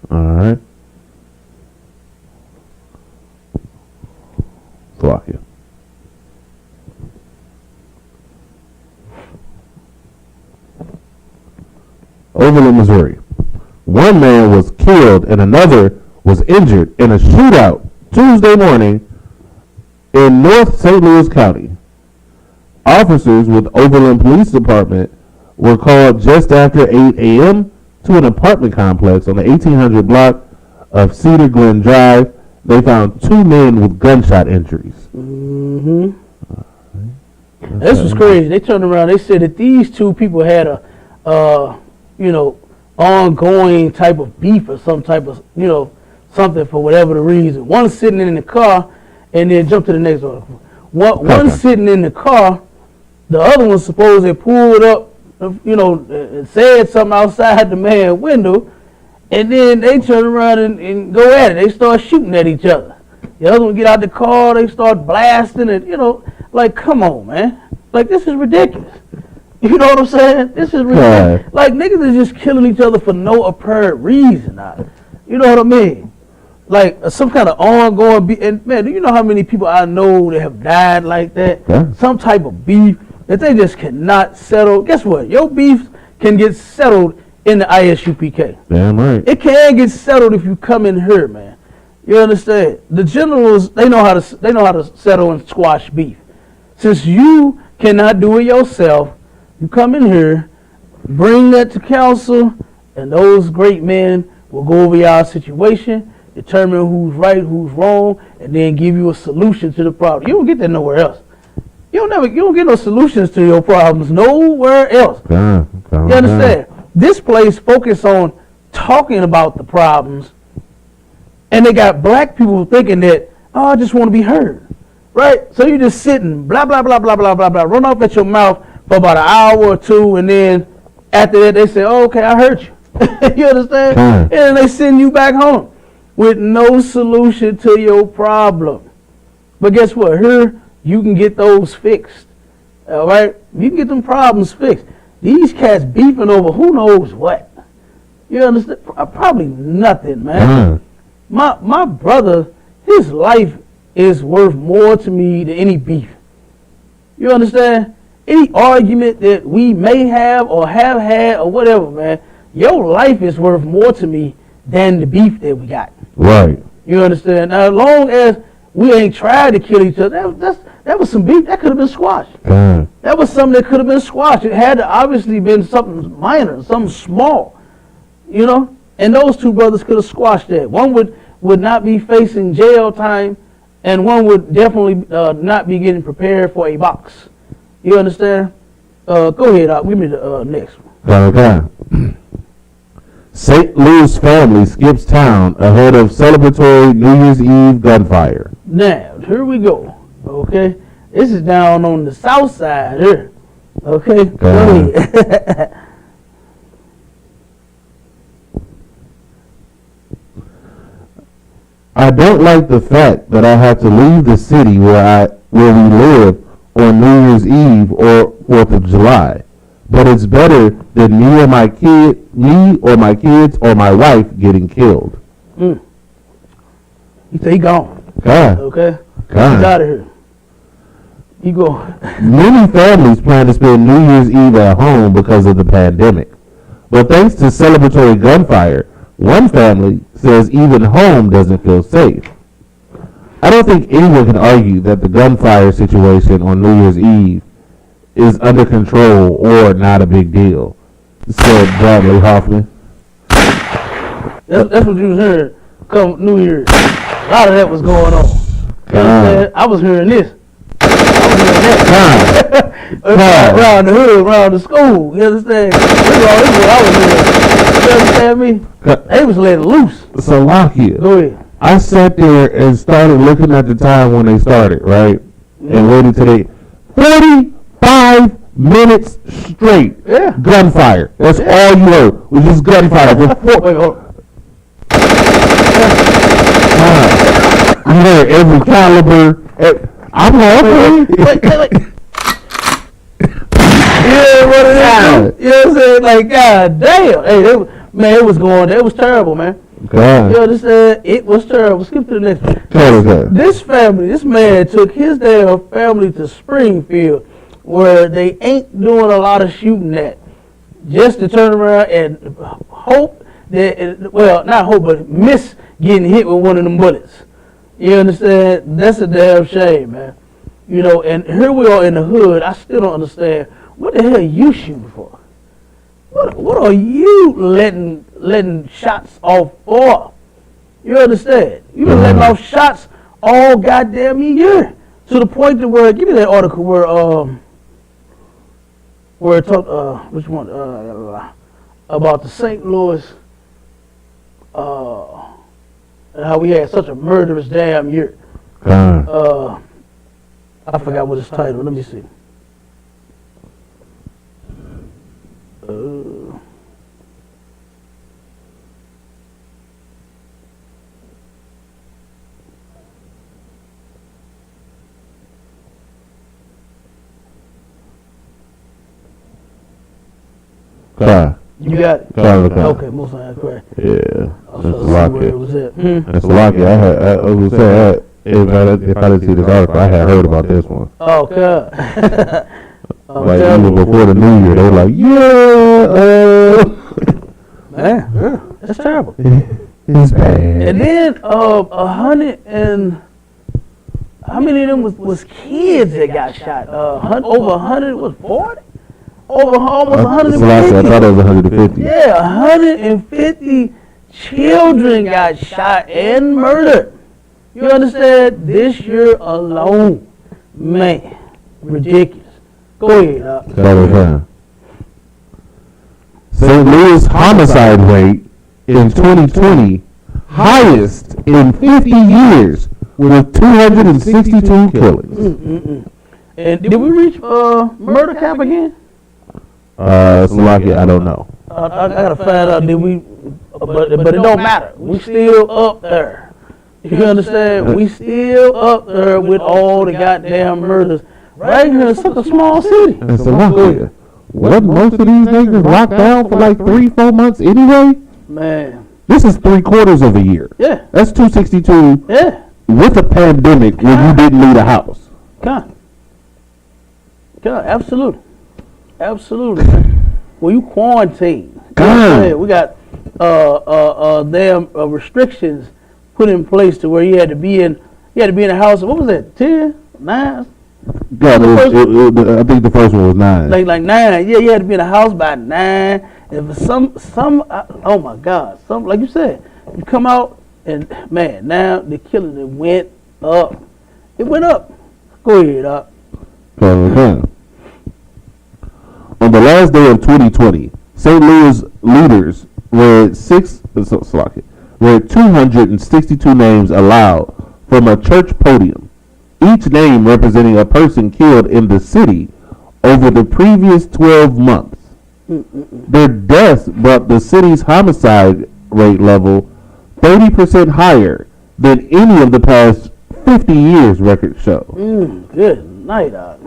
S3: All right. Slovakia. Overland, Missouri. 1 man was killed and another was injured in a shootout Tuesday morning in North St. Louis County. Officers with Overland Police Department were called just after 8 a.m. to an apartment complex on the 1800 block of Cedar Glen Drive. They found 2 men with gunshot injuries.
S2: Mm-hmm. This was crazy. They turned around. They said that these 2 people had a, ongoing type of beef or some type of, something for whatever the reason. One sitting in the car and then jumped to the next one. One sitting in the car, the other one supposedly pulled up, and said something outside the man's window, and then they turn around and go at it. They start shooting at each other. The other one get out the car, they start blasting it, like, come on, man. Like, this is ridiculous. You know what I'm saying? This is ridiculous.
S3: Right.
S2: Like, niggas is just killing each other for no apparent reason. You know what I mean? Like, some kind of ongoing beef. And, man, do you know how many people I know that have died like that?
S3: Yeah.
S2: Some type of beef that they just cannot settle. Guess what? Your beef can get settled in the ISUPK.
S3: Damn right.
S2: It can get settled if you come in here, man. You understand? The generals, they know how to settle and squash beef. Since you cannot do it yourself, you come in here, bring that to council, and those great men will go over your situation, determine who's right, who's wrong, and then give you a solution to the problem. You don't get that nowhere else. You don't get no solutions to your problems nowhere else. You understand? This place focus on talking about the problems, and they got black people thinking that, oh, I just want to be heard, right? So you just sitting, blah, blah, blah, blah, blah, blah, blah, run off at your mouth for about an hour or 2, and then after that they say, oh, okay, I heard you. You understand? And then they send you back home with no solution to your problem. But guess what? Here, you can get those fixed, all right? You can get them problems fixed. These cats beefing over who knows what. You understand? Probably nothing, man. My brother, his life is worth more to me than any beef. You understand? Any argument that we may have or have had or whatever, man, your life is worth more to me than the beef that we got.
S3: Right.
S2: You understand? Now, as long as we ain't tried to kill each other, that was some beef that could have been squashed. That was something that could have been squashed. It had to obviously been something minor, something small, And those 2 brothers could have squashed that. One would not be facing jail time, and one would definitely not be getting prepared for a box. You understand? Go ahead, give me the next one.
S3: Okay. St. Louis family skips town ahead of celebratory New Year's Eve gunfire.
S2: Now, here we go. Okay? This is down on the south side here. Okay? Go ahead.
S3: I don't like the fact that I have to leave the city where we live on New Year's Eve or 4th of July. But it's better than me or my kids or my wife getting killed.
S2: You say he gone.
S3: God.
S2: Okay?
S3: God.
S2: He's out of here. You go.
S3: Many families plan to spend New Year's Eve at home because of the pandemic. But thanks to celebratory gunfire, one family says even home doesn't feel safe. I don't think anyone can argue that the gunfire situation on New Year's Eve is under control or not a big deal, said Bradley Hoffman.
S2: That's what you was hearing come New Year's. A lot of that was going on. You know I was hearing this. Around the hood, around the school. You understand? This is what I was hearing. You understand me? They was letting loose.
S3: So, Lakia,
S2: go ahead.
S3: I sat there and started looking at the time when they started, right? And waited till they 45 minutes straight.
S2: Yeah.
S3: Gunfire. That's all you heard was just gunfire.
S2: Wait, hold on.
S3: You heard every caliber. I'm like, okay.
S2: Wait. Yeah, what it is. You know what I'm saying? Like, God damn. Hey, it was going, it was terrible, man.
S3: God.
S2: You understand? It was terrible. Skip to the next one. This man took his damn family to Springfield, where they ain't doing a lot of shooting at, just to turn around and hope that, well, not hope, but miss getting hit with one of them bullets. You understand? That's a damn shame, man. You know, and here we are in the hood. I still don't understand. What the hell are you shooting for? What are you letting shots off for? You understand? You been letting off shots all goddamn year, to the point to where, give me that article where it talked which one about the St. Louis and how we had such a murderous damn year. I forgot what it's titled. Let me see. You got it? Okay, most of that correct.
S3: Yeah.
S2: That's
S3: lucky. I was saying, if I didn't see this article, I had heard about this one.
S2: Oh, God.
S3: Like, even before the New Year, they were like,
S2: man, that's terrible.
S3: It's bad.
S2: And then, 100 and, how many of them was kids that got shot? Over 100, was 40? Over almost 150.
S3: I thought it was 150.
S2: Yeah, 150 children got shot and murdered. You understand? This year alone, man, ridiculous. Go ahead.
S3: St. Louis homicide rate in 2020, highest in 50 years, with 262 killings.
S2: And did we reach murder cap again?
S3: Lucky, I don't know.
S2: I gotta find out. Did we? But it don't matter. We still up there. You understand? We still up there with all the goddamn murders. Right here in such a small city.
S3: And so lucky. What, most of these niggas locked down for like 3-4 months anyway?
S2: Man.
S3: This is 3/4 of a year.
S2: Yeah.
S3: That's 262.
S2: Yeah.
S3: With a pandemic when you didn't leave the house.
S2: God, absolutely. Absolutely, man. Well, you quarantine. We got damn restrictions put in place to where you had to be in the house. What was that? 10, 9?
S3: Yeah, I think the first one was 9.
S2: Like 9. Yeah, you had to be in the house by 9. And some oh my God, some, like you said, you come out and man, now the killing it went up. It went up. Go ahead, up.
S3: On the last day of 2020, St. Louis leaders read 262 names aloud from a church podium, each name representing a person killed in the city over the previous 12 months. Their deaths brought the city's homicide rate level 30% higher than any of the past 50 years records show.
S2: Good night, Doc.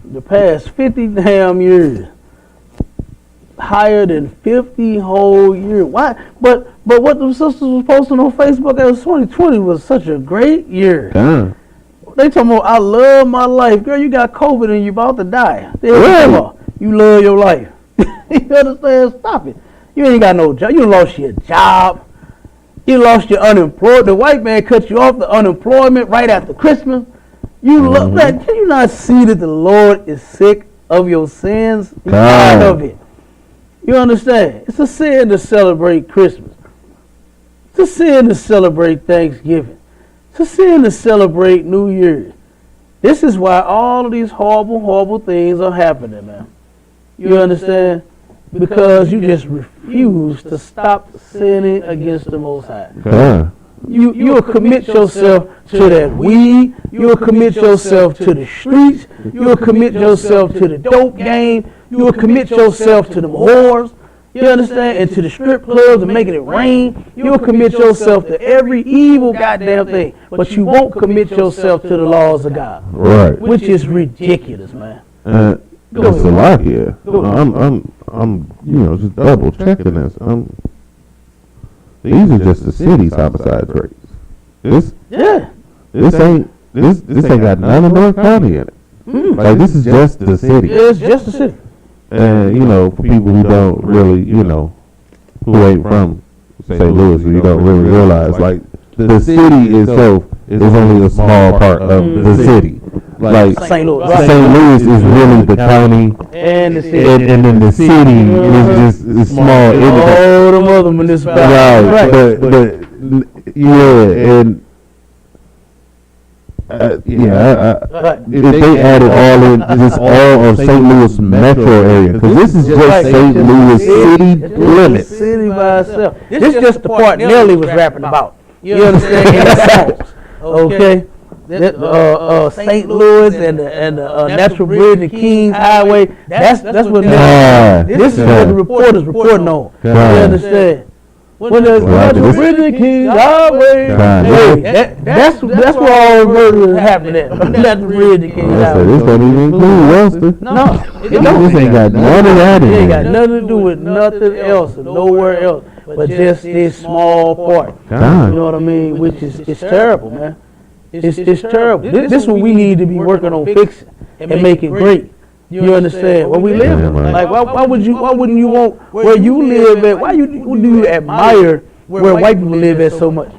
S2: The past 50 damn years. Higher than 50 whole years. Why? But what the sisters was posting on Facebook as 2020 was such a great year.
S3: Damn.
S2: They talking about, I love my life. Girl, you got COVID and you about to die. You love your life. You understand? Stop it. You ain't got no job. You lost your job. You lost your unemployment. The white man cut you off the unemployment right after Christmas. You love that. Can you not see that the Lord is sick of your sins? He's tired of it. You understand? It's a sin to celebrate Christmas. It's a sin to celebrate Thanksgiving. It's a sin to celebrate New Year's. This is why all of these horrible, horrible things are happening, man. You understand? Because you just refuse to stop sinning against the Most High. You'll commit yourself to that weed. You'll commit yourself to the streets. You'll commit yourself to the dope game. You'll commit yourself to the whores. You understand? And to the strip clubs and making it rain. You'll commit yourself to every evil goddamn thing. But you won't commit yourself to the laws of God.
S3: Right.
S2: Which is ridiculous, man.
S3: That's a lot here. I'm just double checking this. These are just the city's homicide rates. This ain't got none of North County in it. Like, this is just the city.
S2: It's just the city.
S3: And, for people who don't really, who ain't from St. Louis, you don't really realize, like, the city itself is only a small part of the city. Like,
S2: St. Louis.
S3: St. Louis is really the county,
S2: and the city.
S3: And then the city is just a small.
S2: All the other municipalities.
S3: Right. But yeah, and if they added all in, just all of St. Louis metro area, because this is just St. Louis city limits.
S2: City by itself. This is just the part Nelly was rapping about. You understand? In the songs. Okay. St. Louis and the Natural Bridge and Kings Highway. That's what this is what the reporters reporting on. You understand? When the Natural Bridge and Kings Highway, that's where all the murder is happening at. Natural Bridge and Kings Highway.
S3: This don't even include Western.
S2: No,
S3: this ain't got none of that in it.
S2: It ain't got nothing to do with nothing else or nowhere else, but just this small part. You know what I mean? Which is it's terrible, man. It's terrible. This is what we need to be working on fixing and making great. You understand? Where we live in. Like, why wouldn't you want where you live at? Why do you admire where white people live at so much?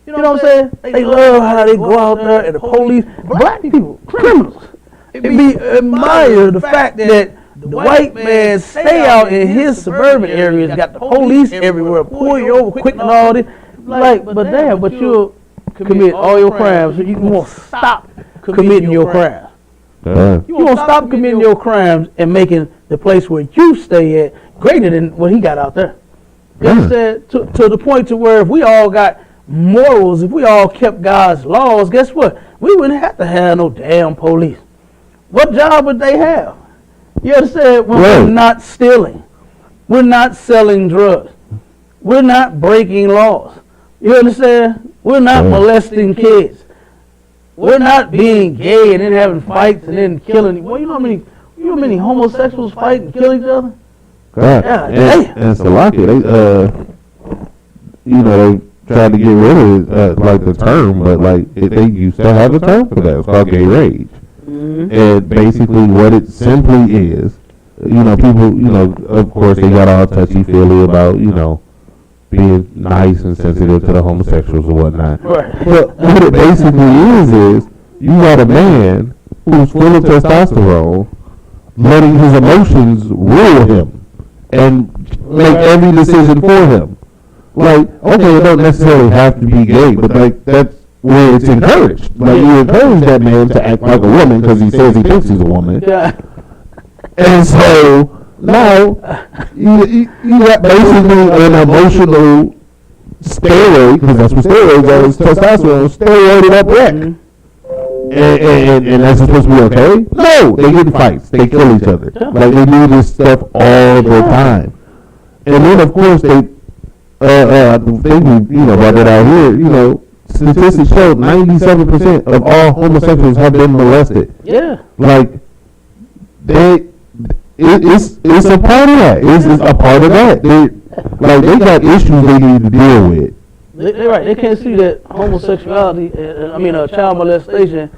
S2: You know what I'm saying? They love how they go out there and the police, black people, criminals. They admire the fact that the white man stay out in his suburban areas, got the police everywhere, pull you over quick and all this. Like, but you'll commit all your crimes, so you won't stop committing your crimes. You won't stop committing your crimes and making the place where you stay at greater than what he got out there. You understand? To the point to where if we all got morals, if we all kept God's laws, guess what? We wouldn't have to have no damn police. What job would they have? You understand? We're not stealing. We're not selling drugs. We're not breaking laws. You understand? We're not molesting kids. We're not being gay and then having fights and then killing. Well, you know how many homosexuals fight and kill each other?
S3: God. And Salaki, they tried to get rid of it, like the term, but like they used to have a term for that. It's called gay rage. And basically, what it simply is, people, of course, they got all touchy-feely about, being nice and sensitive to the homosexuals or whatnot.
S2: Right.
S3: But what it basically is you got a man who's full of testosterone letting his emotions rule him and make every decision for him. Like, okay, it don't necessarily have to be gay, but like that's where it's encouraged. Like, you encourage that man to act like a woman because he says he thinks he's a woman.
S2: Yeah.
S3: And so now, you got basically an emotional steroid, because that's what steroids are, is testosterone, steroided up wreck. And that's supposed to be okay? No, they get in fights, they kill each other. Like, they do this stuff all the time. And then, of course, I think we, brought it out here, statistics show 97% of all homosexuals have been molested.
S2: Yeah.
S3: Like, it's a part of that. It's a part of that. They got issues they need to deal with.
S2: They're right. They can't see that homosexuality, child molestation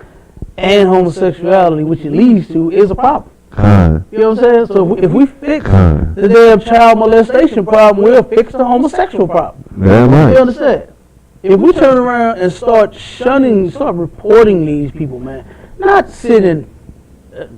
S2: and homosexuality, which it leads to, is a problem. You know what I'm saying? So if we fix the damn child molestation problem, we'll fix the homosexual problem.
S3: Damn right.
S2: You understand? If we turn around and start reporting these people, man, not sit and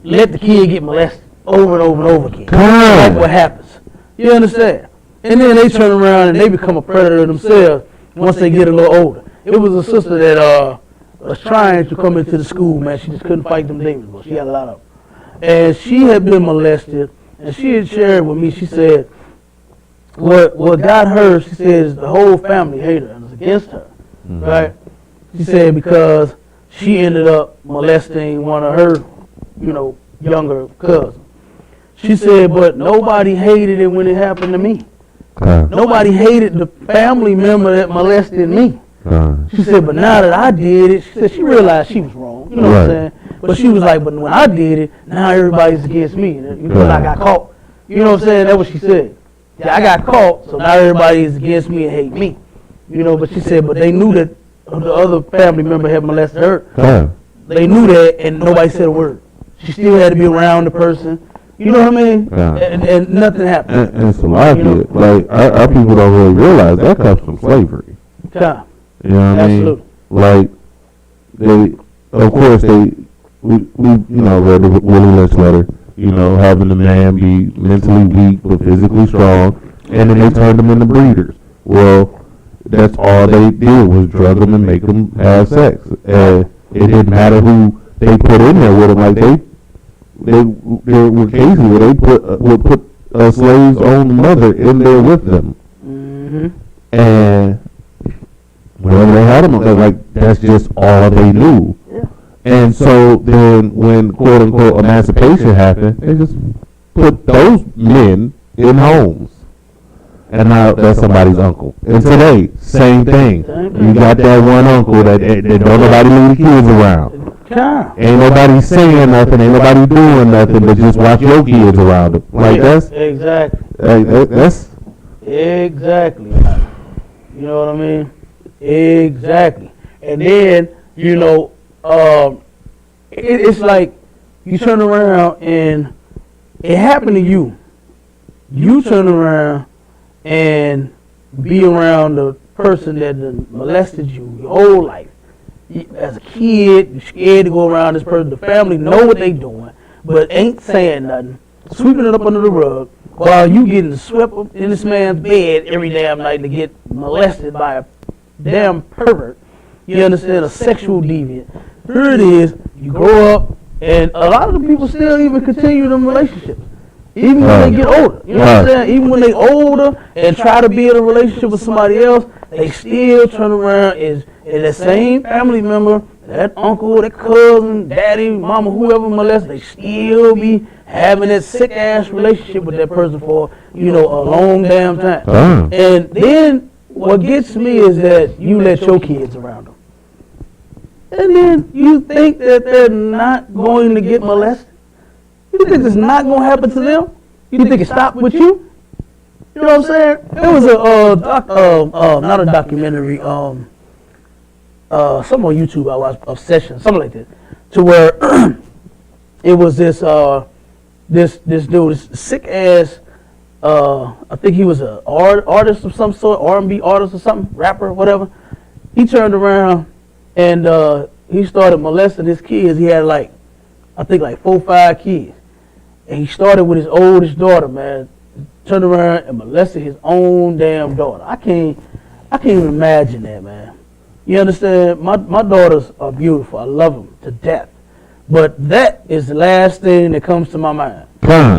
S2: let the kid get molested over and over and over again. That's what happens. You understand? And then they turn around and they become a predator themselves once they get a little older. It was a sister that was trying to come into the school, man. She just couldn't fight them demons, but she had a lot of them. And she had been molested, and she had shared with me, she said, what got her, she says, the whole family hated her and was against her, right? She said because she ended up molesting one of her, younger cousins. She said, but nobody hated it when it happened to me. Nobody hated the family member that molested me. She said, but now that I did it, she said she realized she was wrong. You know what I'm saying? But she was like, but when I did it, now everybody's against me because I got caught. You know what I'm saying? That's what she said. Yeah, I got caught, so now everybody is against me and hate me. But she said, but they knew that the other family member had molested her. They knew that, and nobody said a word. She still had to be around the person. You know what I mean? And nothing happened.
S3: And so our people don't really realize that comes from slavery.
S2: Yeah.
S3: You know what
S2: Absolutely.
S3: I mean? Like, we read the Willie Lynch letter, having the man be mentally weak but physically strong, and then they turned them into breeders. Well, that's all they did was drug them and make them have sex. And it didn't matter who they put in there with them. Like, there were cases where they would put a slave's own mother in there with them. And whenever they had them, like, that's just all they knew. And so then when quote unquote emancipation happened, they just put those men in homes. And now that's somebody's uncle. And today, same thing. You got that one uncle that don't nobody leave the kids around. Ain't nobody saying nothing, ain't nobody doing nothing, but just watch your kids around them. Like that's
S2: exactly.
S3: That's
S2: exactly. You know what I mean? Exactly. And then, it's like you turn around and it happened to you. You turn around and be around the person that molested you your whole life. As a kid, you're scared to go around this person. The family know what they doing, but ain't saying nothing. Sweeping it up under the rug while you getting swept up in this man's bed every damn night to get molested by a damn pervert. You understand? A sexual deviant. Here it is. You grow up, and a lot of the people still even continue them relationships, even when they get older. You know what I'm saying? Even when they older and try to be in a relationship with somebody else, they still turn around and the same family member, that uncle, that cousin, daddy, mama, whoever molested, they still be having that sick ass relationship with that person for a long damn time. And then what gets me is that you let your kids around them. And then you think that they're not going to get molested? You think it's not going to happen to them? You think it stopped with you? You know what I'm saying? There was not a documentary, some on YouTube I watched, Obsession, something like that, to where it was this dude, this sick ass, I think he was an artist of some sort, R&B artist or something, rapper, whatever. He turned around and he started molesting his kids. He had I think 4 or 5 kids. And he started with his oldest daughter, man. Turned around and molested his own damn daughter. I can't even imagine that, man. You understand? My daughters are beautiful. I love them to death. But that is the last thing that comes to my mind.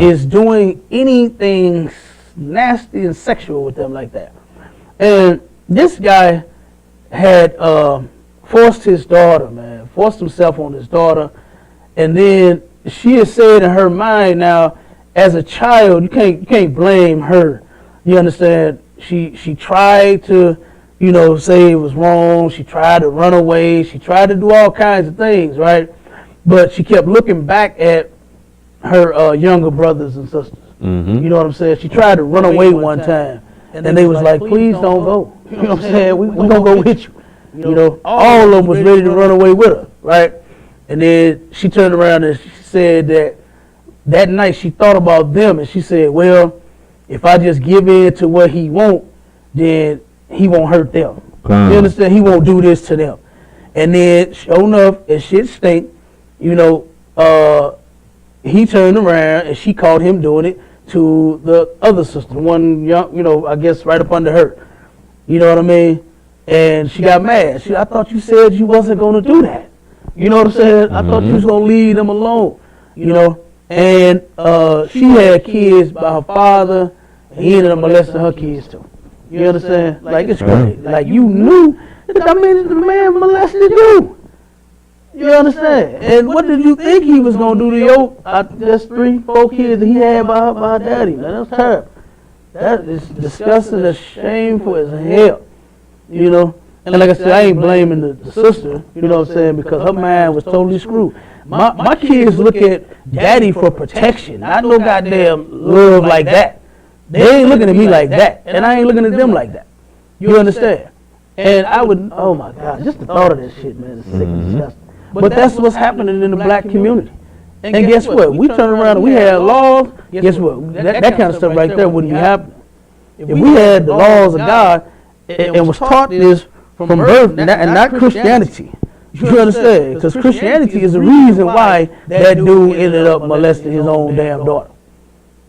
S2: Is doing anything nasty and sexual with them like that. And this guy had forced his daughter, man, forced himself on his daughter, and then she has said in her mind now, as a child, you can't blame her. You understand? She tried to, say it was wrong. She tried to run away. She tried to do all kinds of things, right? But she kept looking back at her younger brothers and sisters.
S3: Mm-hmm.
S2: You know what I'm saying? She tried to run away one time, and they was like, please don't go. You know what I'm saying? We going to go with you. All of them was ready to run away with her, right? And then she turned around and she said that night she thought about them, and she said, well, if I just give in to what he won't, then he won't hurt them. You understand? He won't do this to them. And then, sure enough, as shit stink, he turned around and she caught him doing it to the other sister, one young, I guess right up under her. You know what I mean? And she got mad. I thought you said you wasn't going to do that. You know what I'm saying? I thought you was going to leave them alone. And she had kids by her father, and he ended up molesting her kids too. You understand? Like, it's crazy. Like, you knew. I mean, the man molested you. You understand? And what did you think he was going to do to your just 3-4 kids that he had by her daddy? Man, that was terrible. That is disgusting and shameful as hell. And like I said, I ain't blaming the sister, you know what I'm saying, because her mind was totally screwed. My kids look at daddy for protection, not no goddamn love like that. They ain't looking at me like that, and I ain't looking at them like that. You understand? And I would, oh my God, just the thought of this shit, man, is sick and disgusting. But that's what's happening in the black community. And guess what? We turn around and we had laws. Guess what? That kind of stuff right there wouldn't be happening. If we had the laws of God and was taught this from birth and not Christianity. You understand? Because Christianity is the reason why that dude ended up molesting his own damn daughter.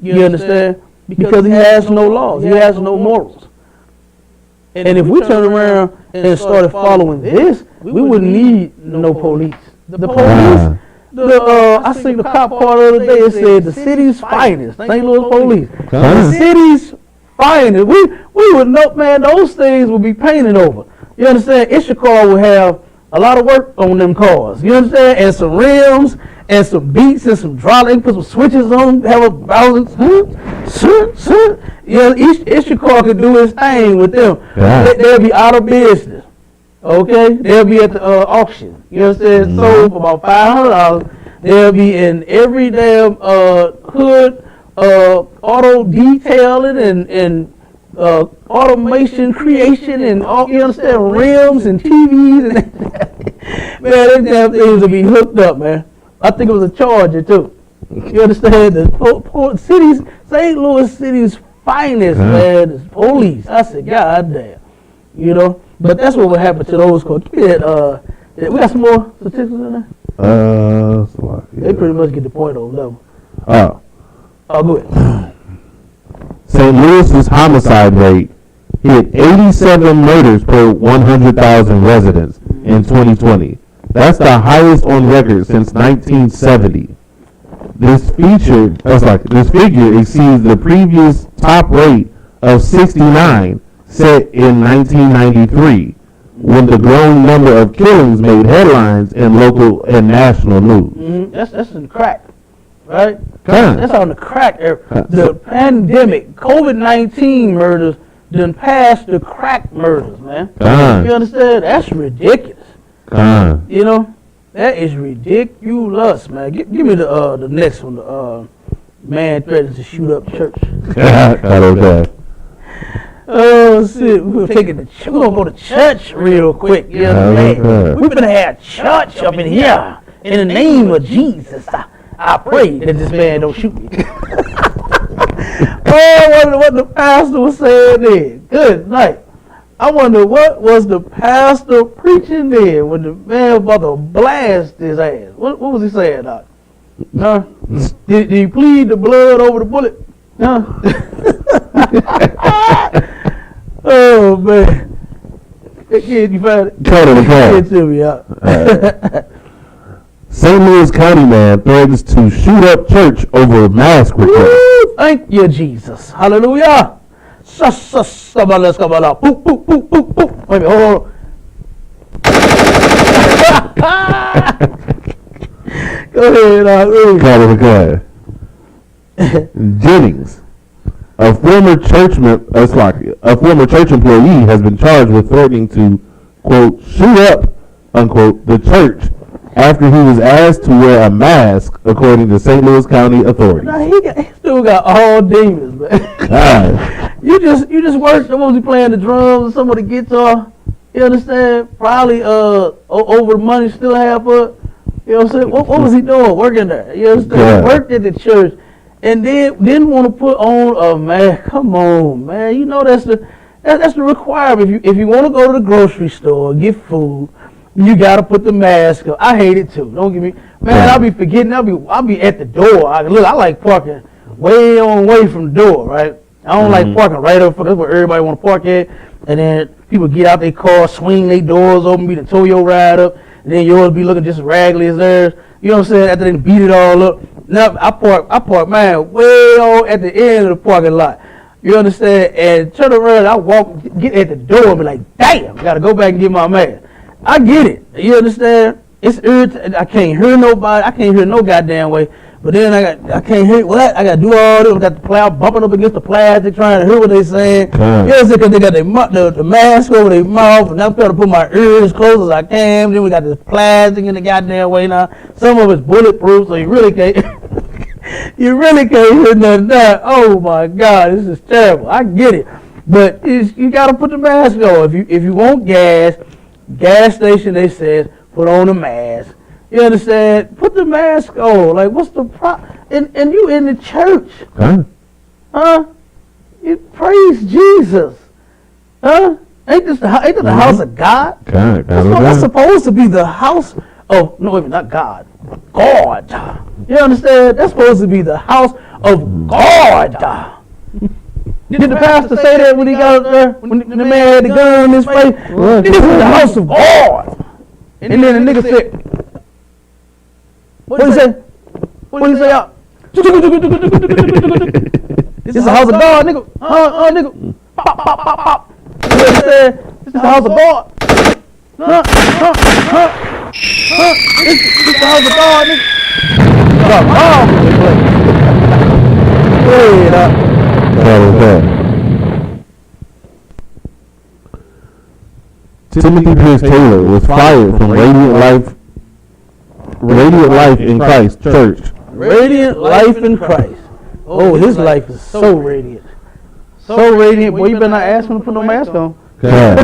S2: You understand? Because he has no laws. He has no morals. And if we turn around and started following this, we wouldn't need no police. The police, I seen the cop car the other day, it said the city's finest, St. Louis police. The city's finest. We would know, man, those things would be painted over. You understand? Ishikar would have a lot of work on them cars. You understand? And some rims, and some beats, and some hydraulic, put some switches on them, have a balance. Each car could do his thing with them. Yeah. They'll be out of business. Okay? They'll be at the auction. You understand? Sold for about $500. They'll be in every damn hood, auto detailing and automation creation and all, you understand, rims and TVs and man, them damn things will be hooked up, man. I think it was a Charger too. You understand? The city's, St. Louis City's finest, man, is police. I said, God damn. But that's what would happen to those cars. We got some more statistics in there? They pretty much get the point on level. Go ahead.
S3: St. Louis's homicide rate hit 87 murders per 100,000 residents in 2020. That's the highest on record since 1970. This figure exceeds the previous top rate of 69 set in 1993, when the growing number of killings made headlines in local and national news.
S2: That's in crack. Right? That's on the crack. The pandemic, COVID-19 murders done passed the crack murders, man. You understand? That's ridiculous. That is ridiculous, man. Give me the next one. Man threatens to shoot up church.
S3: Okay.
S2: Oh shit, we're gonna go to church real quick. You know, we're gonna have church up in here in the name of Jesus. I pray that this man don't shoot me. I wonder what the pastor was saying then. Good night. I wonder what was the pastor preaching then when the man was about to blast his ass. What was he saying, Doc? Did he plead the blood over the bullet? Oh, man. Kid, you found it? Get to me out.
S3: St. Louis County man threatens to shoot up church over mask request.
S2: Thank you, Jesus. Hallelujah. Let's come on. Boop, boop, boop, boop, boop. Wait a minute, hold on. Go ahead.
S3: Jennings, a former church member, a former church employee has been charged with threatening to, quote, shoot up, unquote, the church after he was asked to wear a mask, according to St. Louis County authorities.
S2: Now he still got all demons, man.
S3: God.
S2: you just worked. What was he playing, the drums or some of the guitar? You understand? Probably over the money still half up. You know what I'm saying? What was he doing? Working there. You understand?
S3: Yeah.
S2: Worked at the church and then didn't want to put on a mask. Come on, man. You know that's the requirement. If you want to go to the grocery store, get food, you gotta put the mask on. I hate it too. Don't get me, man. I'll be forgetting. I'll be at the door. I like parking way from the door, right? I don't like parking right up. That's where everybody want to park at. And then people get out their car, swing their doors open, be to tow your ride up, and then yours be looking just as raggedy as theirs. You know what I'm saying? After they beat it all up. Now I park mine way on at the end of the parking lot. You understand? And turn around, I get at the door and be like, damn, I gotta go back and get my mask. I get it. You understand? It's irritating. I can't hear nobody. I can't hear no goddamn way. But then I can't hear what? I got to do all this. I got the plow bumping up against the plastic trying to hear what they saying. You know what I'm saying? Because they got the mask over their mouth. And I'm trying to put my ears as close as I can. Then we got this plastic in the goddamn way now. Some of it's bulletproof, so you really can't. You really can't hear nothing now. Oh my God, this is terrible. I get it. But you got to put the mask on. If you want gas station, they says, put on a mask. You understand? Put the mask on. Like, what's the problem? And you in the church. Huh? You praise Jesus. Huh? Ain't this the house of God? That's supposed to be the house of, no, wait, not God. God. You understand? That's supposed to be the house of God. Did the pastor say that when he got up there? When the man had the gun in his face? This is the house of God. And then the nigga said, what did he say? What did he say out? This is the house of God, nigga. Nigga. Pop, pop, pop, pop. You know what he said? This is the house of God. This is the house of God, nigga. Got bomb in this place. Wait up.
S3: Timothy Pierce Taylor was fired from Radiant Life in Christ Church.
S2: Radiant Life in Christ. Oh, his life is so radiant. So radiant. Boy, you better not ask him to put no mask on. Go ahead.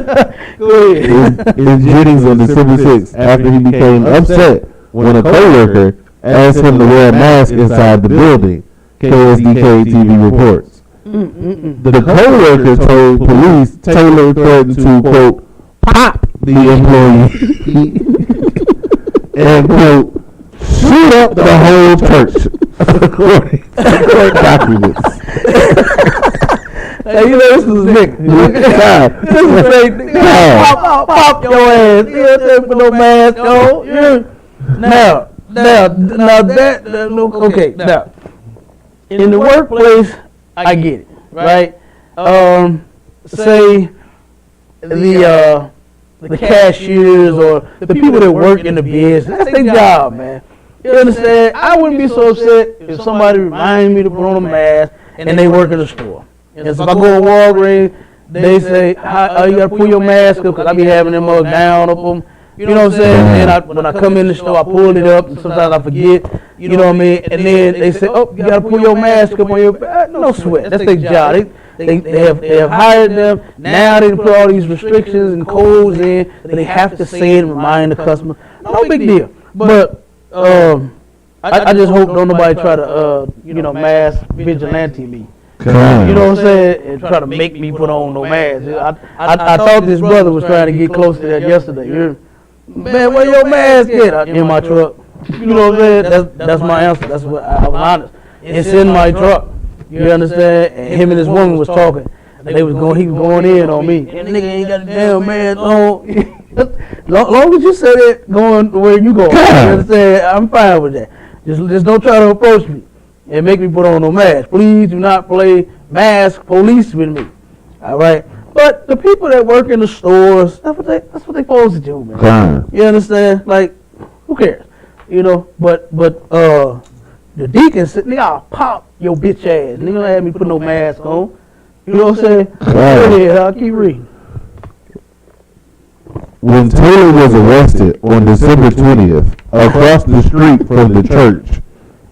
S3: In Jennings on December 6th, after he became upset when a co-worker asked him to wear a mask inside the building, KSDK TV reports. The co-worker told police Taylor threatened to, quote, pop the employee and, quote, shoot up the whole church, according to court documents.
S2: Hey, you know this is a nigga. This is a fake nigga. Pop your ass. You know what I'm saying? Put no mask on. Now, okay, now, in the workplace, I get it, right? Say the cashiers or the people that work in the business, that's their job, man. You understand? I wouldn't be so upset if somebody reminded me to put on a mask and they work in the store. And so if I go to Walgreens, they say, you got to pull your mask up because I be having them down up them. You know what I'm saying? And when I come in the store, I pull it up, and sometimes I forget. You know what I mean? And then they say, oh, you got to pull your mask up on your back. No sweat. That's their job. They have hired them. Now they put all these restrictions and codes in that they have to say it and remind the customer. No big deal. But I just hope don't nobody try to, mask vigilante me. You know what I'm saying? And try to make me put on no mask. I thought this brother was trying to get close to that yesterday. Man, where your mask at? In my truck. You know what I'm saying? That's my answer. That's what I was honest. It's in my truck. You understand? And him and this woman was talking. He was going in on me. That nigga ain't got a damn mask on. Long as you say that going where you going. You understand? I'm fine with that. Just don't try to approach me and make me put on no mask. Please do not play mask police with me. All right? But the people that work in the stores, that's what they supposed to do, man. You understand? Like, who cares? You know, but the deacon said, nigga, I'll pop your bitch ass. Nigga don't have me put no mask on. You know what I'm saying? Go ahead, I'll keep reading.
S3: When Taylor was arrested on December 20th, across the street from the church,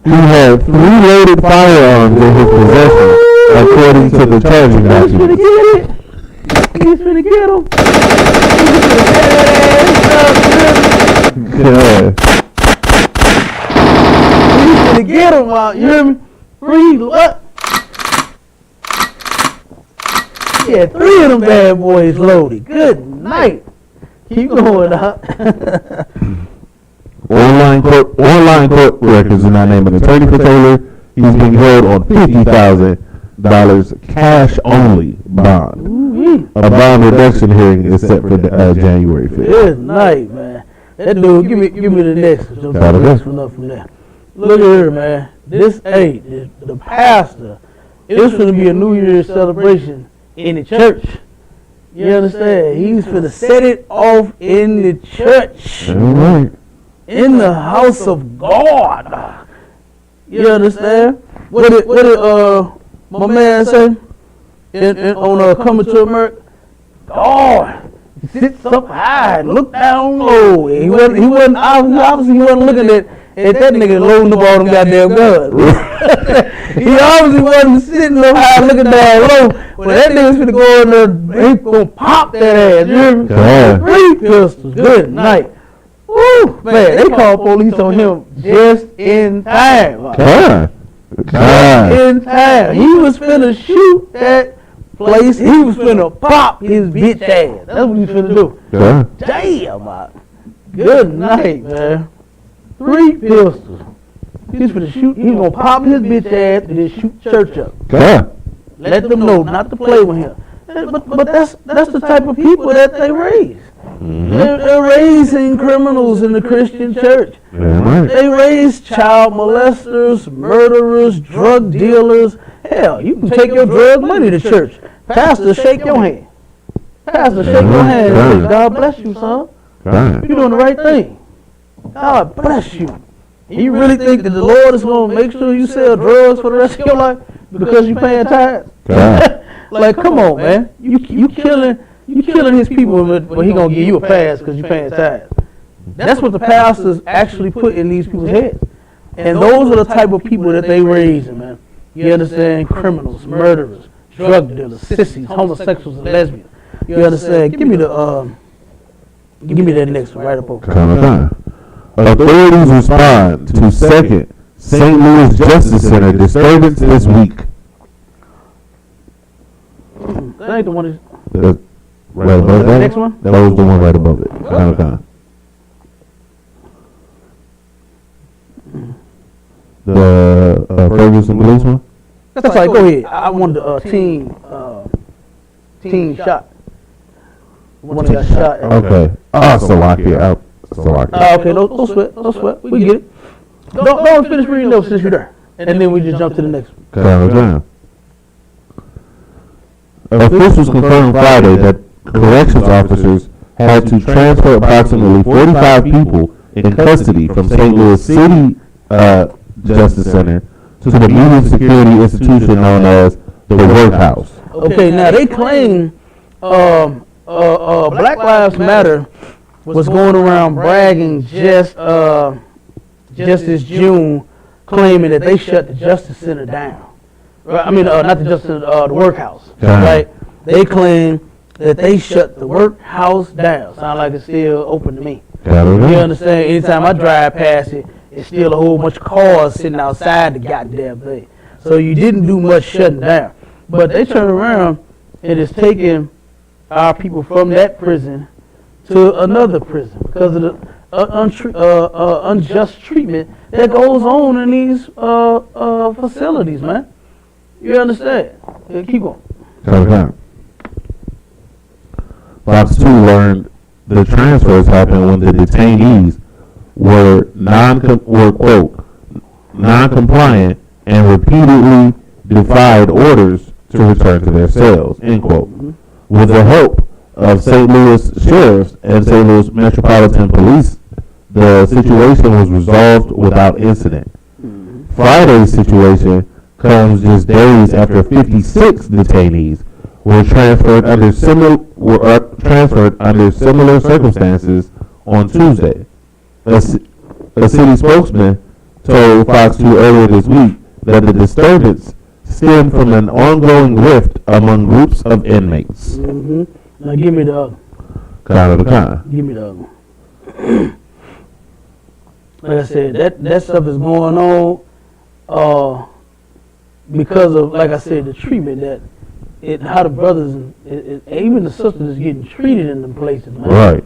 S3: he had 3 loaded firearms in his possession, according to the charging documents.
S2: He's finna get him. He's finna get him out. You hear me? 3 what? Yeah, 3 of them bad boys loaded. Good night. Keep going up.
S3: Online court records do not name an attorney for Taylor. He's being held on $50,000 cash only bond.
S2: Ooh-wee.
S3: A bond reduction hearing is set for January 5th.
S2: Good night, man. That dude, give me the next one. The next one up from there. Look at here, man. The pastor, it's going to be a New Year's celebration in the church. You understand? He's finna set it off in the church.
S3: All right.
S2: In the house of God. You understand? What did my man say? On Coming to America? God sits up high and look down low. He wasn't obviously he wasn't looking at that nigga loading up all them goddamn guns. He obviously wasn't sitting up high looking down low. Well, that nigga's finna go in there, he gonna pop that ass. You hear me? 3 pistols. Good night. Woo, man, they called police on him just in time. Just in time. He was finna shoot that place. He was finna pop his bitch ass. That's what he was finna do. Damn, man. Good night, man. 3 pistols. He's finna shoot. He's gonna pop his bitch ass and then shoot church up. Let them know not to play with him. But that's the type of people that they raise. Mm-hmm. They're raising criminals in the Christian church. They raise child molesters, murderers, drug dealers. Hell, you can take your drug money to church. Pastor, shake your hand. Pastor, shake your hand. God bless you, son. You're doing the right thing. God bless you. You really think that the Lord is going to make sure you sell drugs for the rest of your life because you're paying tithes? Like, come on, man. You killing his people, but he going to give you a pass because you're paying tithes. That's what the pastors actually put in these people's heads. And those are the type of people that they raising, man. You understand? Criminals, murderers, drug dealers, sissies, homosexuals, and lesbians. You understand? Give me that next one right up over.
S3: Authorities respond to second St. Louis Justice Center disturbance this week.
S2: That ain't the one.
S3: Right above that?
S2: Next one?
S3: That was the one right above it. The Ferguson police one?
S2: That's right, go ahead. I wanted the team shot. One that got shot.
S3: Okay. Salakia.
S2: Okay, don't sweat. We get it. Don't finish reading those since you're there. And then we just jump to the next one.
S3: Okay. Officials confirmed Friday that corrections officers had to transfer approximately 45 people in custody from St. Louis City Justice Center to the medium security institution known as the Workhouse.
S2: Okay, now they claim Black Lives Matter was going around bragging just this June, claiming that they shut the Justice Center down. I mean, not the Justice Center, the Workhouse. Right? They claim that they shut the Workhouse down. Sound like it's still open to me. You understand? Anytime I drive past it, it's still a whole bunch of cars sitting outside the goddamn thing. So you didn't do much shutting down. But they turn around and it's taking our people from that prison to another prison because of the unjust treatment that goes on in these facilities, man. You understand? Keep going.
S3: Fox 2 learned the transfers happened when the detainees were non-compliant and repeatedly defied orders to return to their cells, end quote. With the help of St. Louis sheriffs and St. Louis Metropolitan Police, the situation was resolved without incident. Friday's situation comes just days after 56 detainees were transferred under similar circumstances on Tuesday. A city spokesman told Fox 2 earlier this week that the disturbance stemmed from an ongoing rift among groups of inmates.
S2: Mm-hmm. Now give me the other.
S3: Give
S2: me the other one. Like I said, that stuff is going on because of, like I said, the treatment how the brothers and even the sisters is getting treated in them places, man.
S3: Right.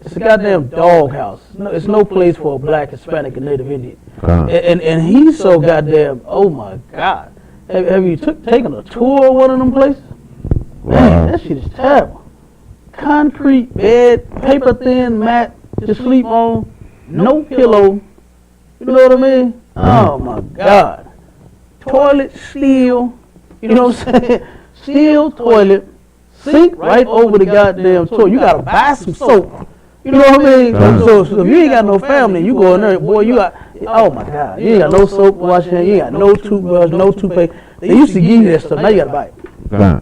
S2: It's a goddamn doghouse. It's no place for a black, Hispanic, and Native Indian. And he's so goddamn, oh my God. Have you taken a tour of one of them places? Man, that shit is terrible. Concrete bed, paper thin mat to sleep on, no pillow. You know what I mean? Oh my God. Toilet steel. You know what I'm saying? Steel toilet. Sink right over the goddamn toilet. You gotta buy some soap. You know what I mean? So if you ain't got no family, you go in there, boy, you got, oh my God, you ain't got no soap to wash your hands, you ain't got no toothbrush, no toothpaste. They used to give you that stuff, now you gotta buy it.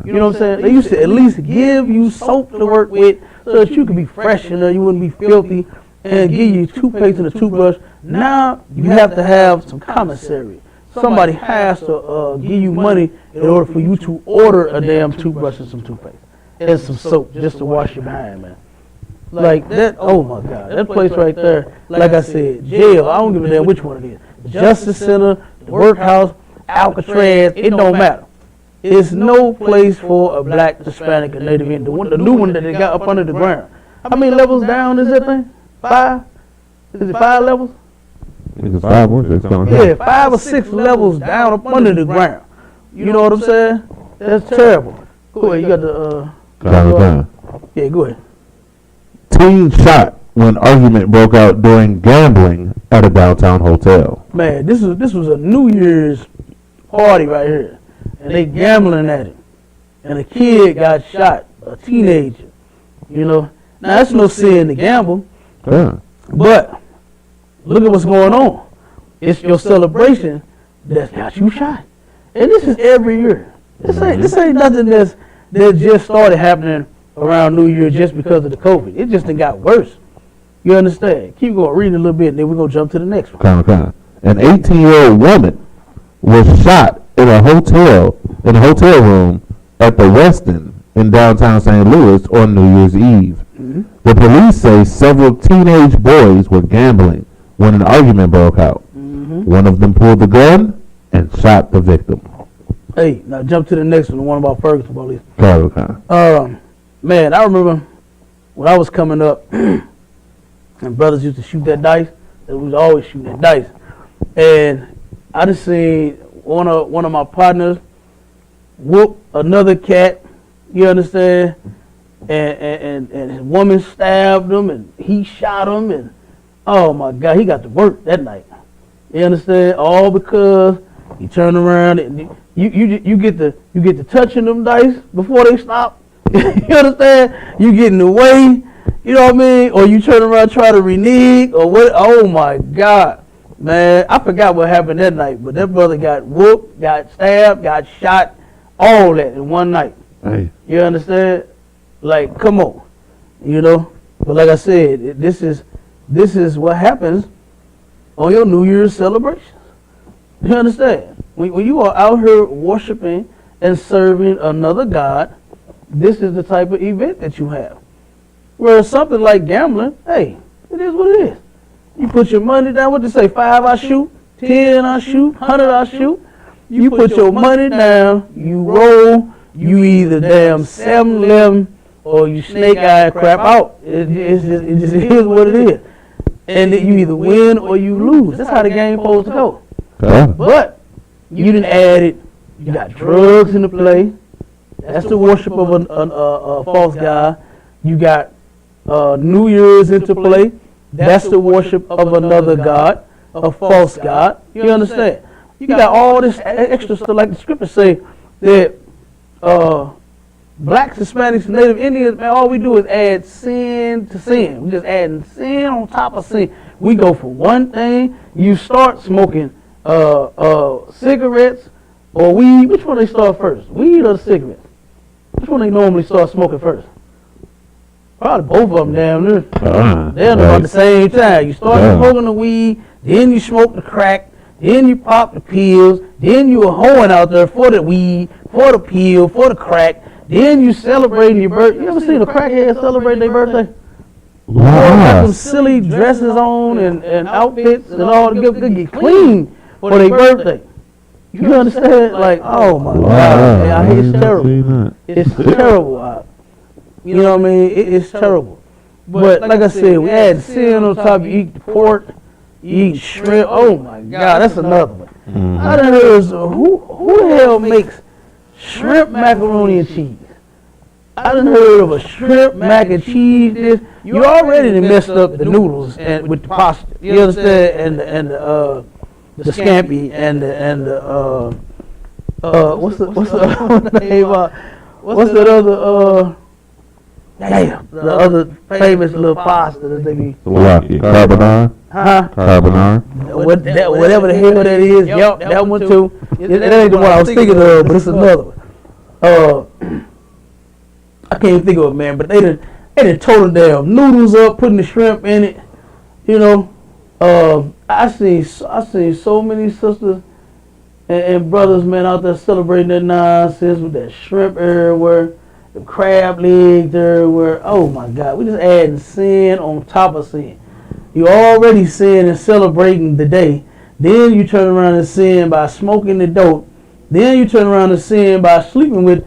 S2: You know what I'm saying? They used to at least give you soap to work with so that you could be fresh in there, you wouldn't be filthy, and give you toothpaste and a toothbrush. Now you have to have some commissary. Somebody has to give you money in order for you to order a damn toothbrush and some toothpaste and some soap just to wash your behind, man. Like that, oh my God, that place right there, like I said, jail, I don't give a damn which one it is. Justice Center, the workhouse, Alcatraz, it don't matter. It's no place for a black, Hispanic, and Native Indian. The new one that they got up under the ground. How many levels down is that thing? 5? Is it 5 levels?
S3: It's 5 or 6.
S2: Yeah, 5 or 6 levels down up under the ground. You know what I'm saying? That's terrible. Go ahead, you got the, yeah, go ahead.
S3: Teen shot when argument broke out during gambling at a downtown hotel.
S2: Man, this was a New Year's party right here, and they gambling at it, and a kid got shot, a teenager. You know, now that's no sin to gamble, but look at what's going on. It's your celebration that got you shot, and this is every year. This ain't nothing that just started happening around New Year just because of the COVID. It just done got worse. You understand? Keep going, reading a little bit, and then we're going to jump to the next one.
S3: An 18-year-old woman was shot in a hotel room at the Westin in downtown St. Louis on New Year's Eve. Mm-hmm. The police say several teenage boys were gambling when an argument broke out. Mm-hmm. One of them pulled the gun and shot the victim.
S2: Hey, now jump to the next one, the one about Ferguson police. Man, I remember when I was coming up, and brothers used to shoot that dice. We was always shooting that dice, and I just seen one of my partners whoop another cat. You understand? And his woman stabbed him, and he shot him, and oh my God, he got to work that night. You understand? All because he turned around and you get to touching them dice before they stop. You understand? You get in the way, you know what I mean? Or you turn around try to renege or what? Oh my God, man! I forgot what happened that night, but that brother got whooped, got stabbed, got shot, all that in one night.
S3: Hey.
S2: You understand? Like, come on, you know. But like I said, this is what happens on your New Year's celebrations. You understand? When you are out here worshiping and serving another God, this is the type of event that you have. Whereas something like gambling, hey, it is what it is. You put your money down, what they say, 5 I shoot, 10 I shoot, 100 I shoot. You put your money down, you roll, you either damn 7-11 or you snake eye crap out. It just is what it is. And you either win or you lose. That's how the game supposed to go. But you didn't add it. You got drugs into play. That's the worship of a false god. You got New Year's into play. That's the worship of another god, a false god. You understand? You got all this extra stuff, like the scriptures say that blacks, Hispanics, and Native Indians, man, all we do is add sin to sin. We just adding sin on top of sin. We go for one thing. You start smoking cigarettes or weed. Which one they start first? Weed or cigarettes? which one they normally start smoking first? Probably both of them down there. They're about the same time. You start smoking the weed, then you smoke the crack, then you pop the pills, then you are hoeing out there for the weed, for the pill, for the crack, then you celebrating your birthday. You ever seen a crackhead celebrate their birthday? Got some silly dresses on and outfits and all to get clean for their birthday. You understand? Like, oh my God, man, it's terrible. It's terrible. You know what I mean? It's terrible. But like I said, we add sin on top. You eat the pork, you eat shrimp. Oh my God, that's another one. I done heard who the hell makes shrimp macaroni and cheese? I done heard of a shrimp mac and cheese dish. You already done messed up the noodles and with the pasta. You understand? And the scampi and the what's the name? What's that other the other famous little pasta that they be
S3: carbonara. Carbonara.
S2: Whatever the hell that is. Yep, that one too. It ain't the one I was thinking of, but it's another one. I can't think of it, man. But they done tore the damn noodles up, putting the shrimp in it. You know, I seen so many sisters and brothers, man, out there celebrating that nonsense with that shrimp everywhere, the crab legs everywhere. Oh my God, we just adding sin on top of sin. You already sin and celebrating the day. Then you turn around and sin by smoking the dope. Then you turn around and sin by sleeping with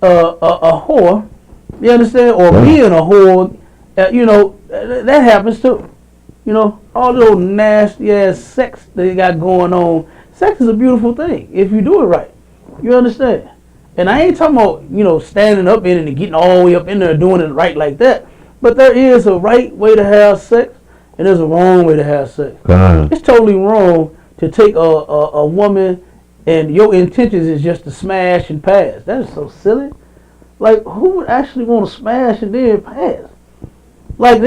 S2: a whore. You understand? Or being a whore. You know, that happens too. You know, all the old nasty ass sex they got going on. Sex is a beautiful thing if you do it right. You understand? And I ain't talking about, you know, standing up in it and getting all the way up in there and doing it right like that. But there is a right way to have sex and there's a wrong way to have sex. It's totally wrong to take a woman and your intentions is just to smash and pass. That is so silly. Like, who would actually want to smash and then pass? Like,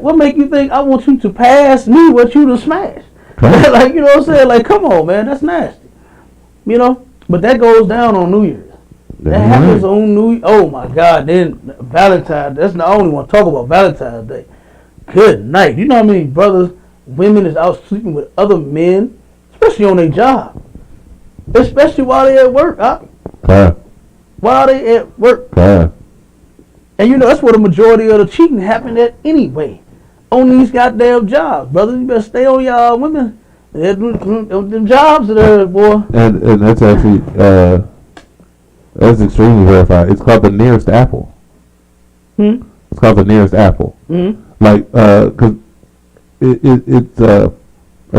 S2: what make you think I want you to pass me what you to smash? Like, you know what I'm saying? Like, come on, man, that's nasty. You know? But that goes down on New Year's. That happens on New Year's. Oh, my God. Then Valentine's. That's not, I only want to talk about Valentine's Day. Good night. You know how many brothers, women is out sleeping with other men, especially on their job. Especially while they at work. While they at work. And you know, that's where the majority of the cheating happened at anyway. On these goddamn jobs. Brothers, you better stay on y'all women. Them jobs that are, boy. And
S3: that's actually, that's extremely verified. It's called the nearest apple. It's called the nearest apple. Like, cause it's a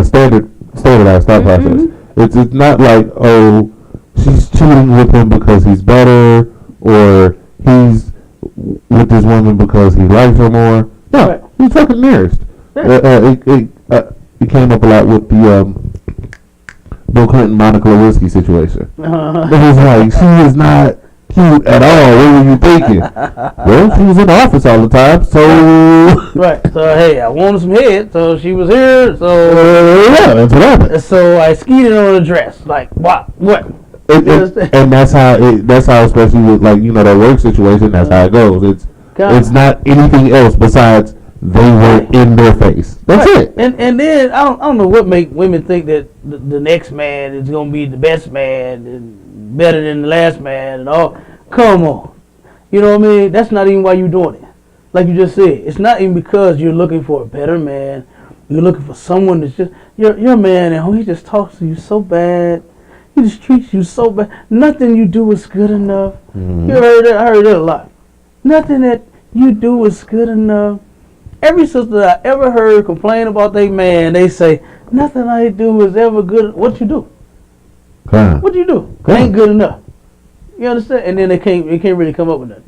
S3: standardized thought process. It's not like, oh, she's cheating with him because he's better, or he's with this woman because he likes her more. No, he's fucking nearest. It came up a lot with the Bill Clinton Monica Lewinsky situation. It was like, she is not cute at all. What were you thinking? Well, she was in the office all the time, so
S2: right. So hey, I wanted some head, so she was here. So
S3: yeah, that's what happened.
S2: So I skeeted on a dress. Like what?
S3: And that's how, especially with, like, you know, that work situation, that's how it goes. It's not anything else besides they were in their face. That's it.
S2: And then I don't know what make women think that the next man is gonna be the best man and better than the last man and all. Come on, you know what I mean? That's not even why you're doing it. Like you just said, it's not even because you're looking for a better man. You're looking for someone that's just your man, and he just talks to you so bad. He just treats you so bad. Nothing you do is good enough. You heard that? I heard that a lot. Nothing that you do is good enough. Every sister I ever heard complain about their man, they say, nothing I do is ever good. What you do? What you do? Ain't good enough. You understand? And then they can't really come up with nothing.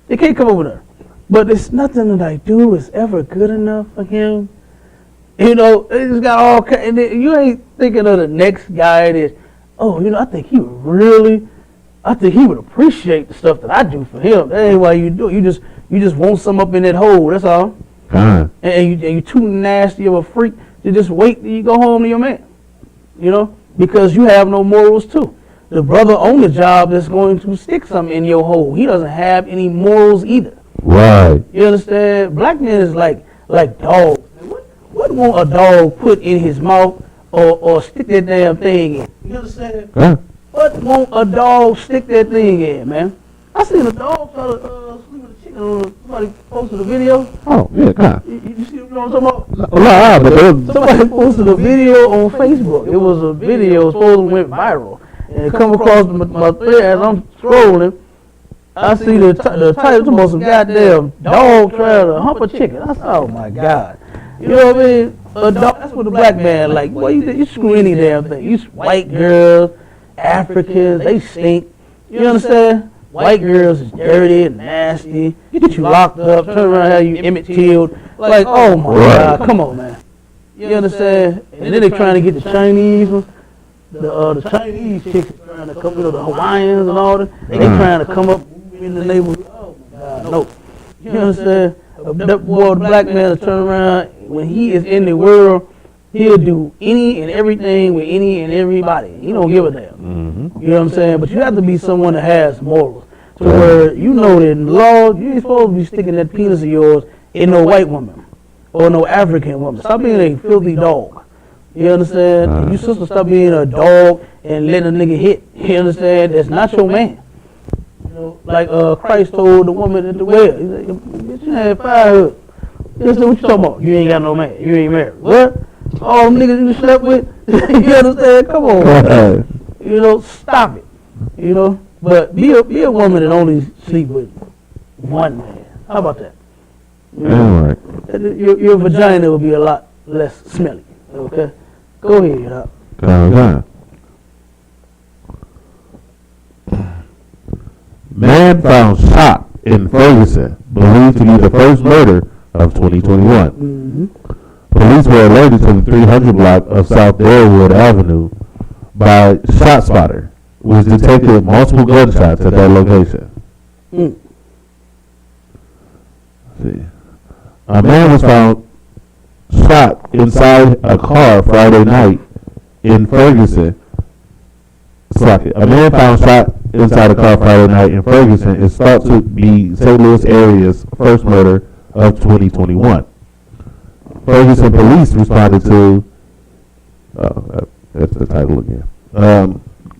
S2: They can't come up with nothing. But it's nothing that I do is ever good enough for him. You know, it's got all kinds. And you ain't thinking of the next guy that, oh, you know, I think he would appreciate the stuff that I do for him. That ain't why you do it. You just want some up in that hole. That's all. And you too nasty of a freak to just wait till you go home to your man. You know, because you have no morals too. the brother on the job that's going to stick something in your hole. He doesn't have any morals either.
S3: Right.
S2: You understand? Black men is like dogs. What won't a dog put in his mouth or stick that damn thing in? You understand?
S3: Yeah.
S2: What won't a dog stick that thing in, man? I seen a dog try to sleep with a chicken. Somebody posted a video.
S3: Oh, yeah, God.
S2: You see what I'm talking about?
S3: But
S2: Somebody posted a video on Facebook. It was a video supposed to went viral. And it come across my thread as I'm scrolling. I see the title about some goddamn dog trying to hump a chicken. I said, oh my God. You know what I mean? A dog, that's what the black man like. Boy, you screw any damn thing. You white girls, Africans, they stink. You understand? White girls is dirty and nasty. Get you locked up, turn around how you Emmett Till'd. Like, oh my God, come on, man. You understand? And then they trying to get the Chinese ones. The Chinese chicks trying to come, the Hawaiians and all that. They trying to come up in the neighborhood. Oh my God, no. You understand? That boy, the black man, will turn around when he is in the world. He'll do any and everything with any and everybody. He don't give a damn.
S3: Mm-hmm.
S2: You know what I'm saying? But you have to be someone that has morals. To where you know that in law, you ain't supposed to be sticking that penis of yours in no white woman or no African woman. Stop being a filthy dog. You understand? You sister, stop being a dog and letting a nigga hit. You understand? That's not your man. You know, like Christ told the woman at the well. He said, bitch, you had 5 husbands. You understand what you talking about? You ain't got no man. You ain't married. What? All them niggas you slept with? You understand? Come on, man. You know, stop it. You know? But be a woman that only sleep with one man. How about that? You know, your vagina will be a lot less smelly. Okay? Go ahead.
S3: Man found shot in Ferguson, believed to be the first murder of 2021.
S2: Mm-hmm.
S3: Police were alerted to the 300 block of South Darwood Avenue by ShotSpotter, which detected multiple gunshots at that location.
S2: Mm.
S3: Let's see. A man was found shot inside a car Friday night in Ferguson. A man found shot inside a car Friday night in Ferguson is thought to be St. Louis area's first murder of 2021. Ferguson police responded to, that's the title again.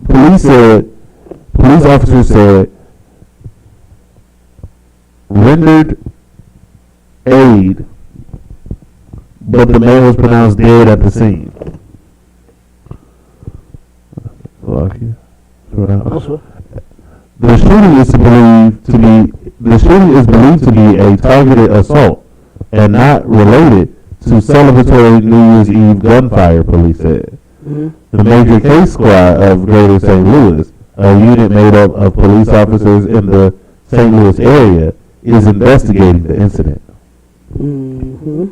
S3: Police officers said, rendered aid, but the man was pronounced dead at the scene. The shooting is believed to be a targeted assault and not related to celebratory New Year's Eve gunfire, police said.
S2: Mm-hmm.
S3: The major case squad of Greater St. Louis, a unit made up of police officers in the St. Louis area, is investigating the incident.
S2: Mm-hmm.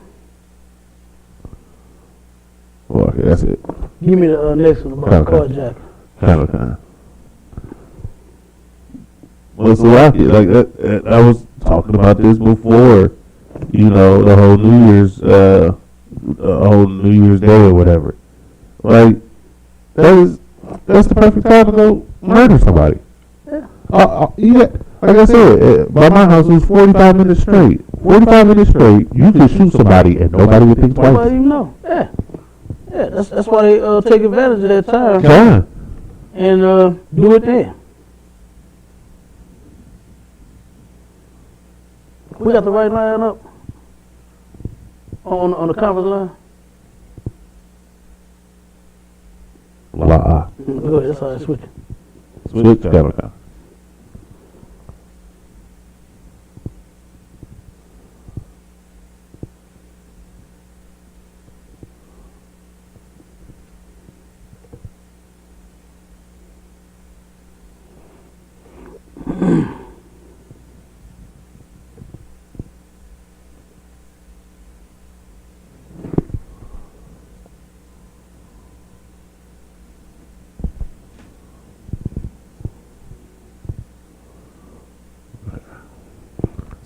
S3: Well, okay, that's it.
S2: Give me the next one about carjacking.
S3: Kind. Well, so like that, I was talking about this before, you know, the whole New Year's Day or whatever. Like, that's the perfect time to go murder somebody.
S2: Yeah.
S3: Like I said, by my house it was 45 minutes straight. 45 minutes straight, you could shoot somebody and nobody would think twice.
S2: Nobody even know. Yeah. Yeah, that's why they take advantage of that time.
S3: Yeah.
S2: And do it there. We got the right line up on the conference line. Go ahead, that's how I switch it.
S3: Switch camera.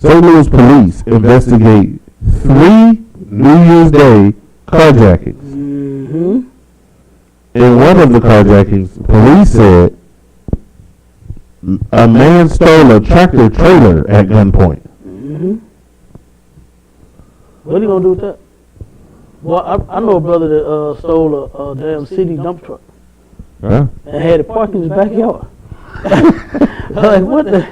S3: St. Louis police investigate 3 New Year's Day carjackings.
S2: Mm-hmm.
S3: In one of the carjackings, police said A man stole a tractor trailer at gunpoint.
S2: Mm-hmm. What are you gonna do with that? Well, I know a brother that stole a damn city dump truck
S3: Huh?
S2: and had it parked in his backyard. Like what in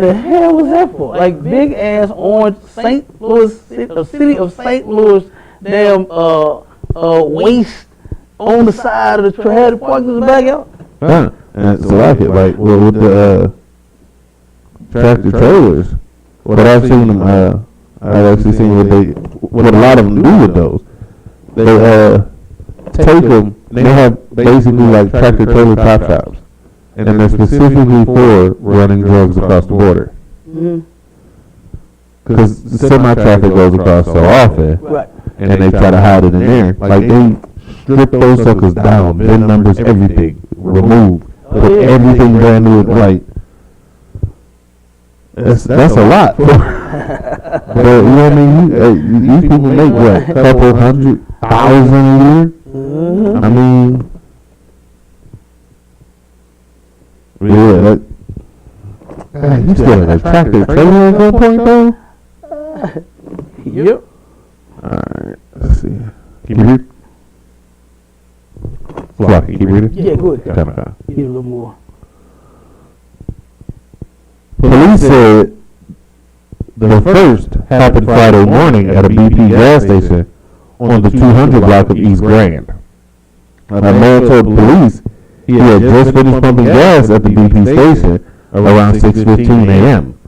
S2: the hell was that for? Like big ass orange St. Louis, the city of St. Louis, damn waste on the side of the truck, had it parked in his backyard.
S3: Huh? And so I could like with the tractor trailers. What I've seen them. I've actually seen what a lot of them do with those. They take them. They have basically like tractor trailer top shops, and they're specifically for running drugs across the border. Because semi-traffic goes across so often,
S2: Right.
S3: and they try to hide it in there. Like they strip those suckers down, VIN numbers, everything, remove, put everything brand new. Like that's a lot. But you know what I mean? These people make what, a couple $100,000 a year? I mean, yeah. God, you still in a tractor trailer at one point though?
S2: Yep.
S3: Alright, let's see. Keep reading. Flocky, keep reading.
S2: Yeah, good.
S3: Give
S2: Give a little more.
S3: Police said the first happened Friday morning at a BP gas station on the 200 block of East Grand. A man told police he had just finished pumping gas at the BP station around 6:15 a.m.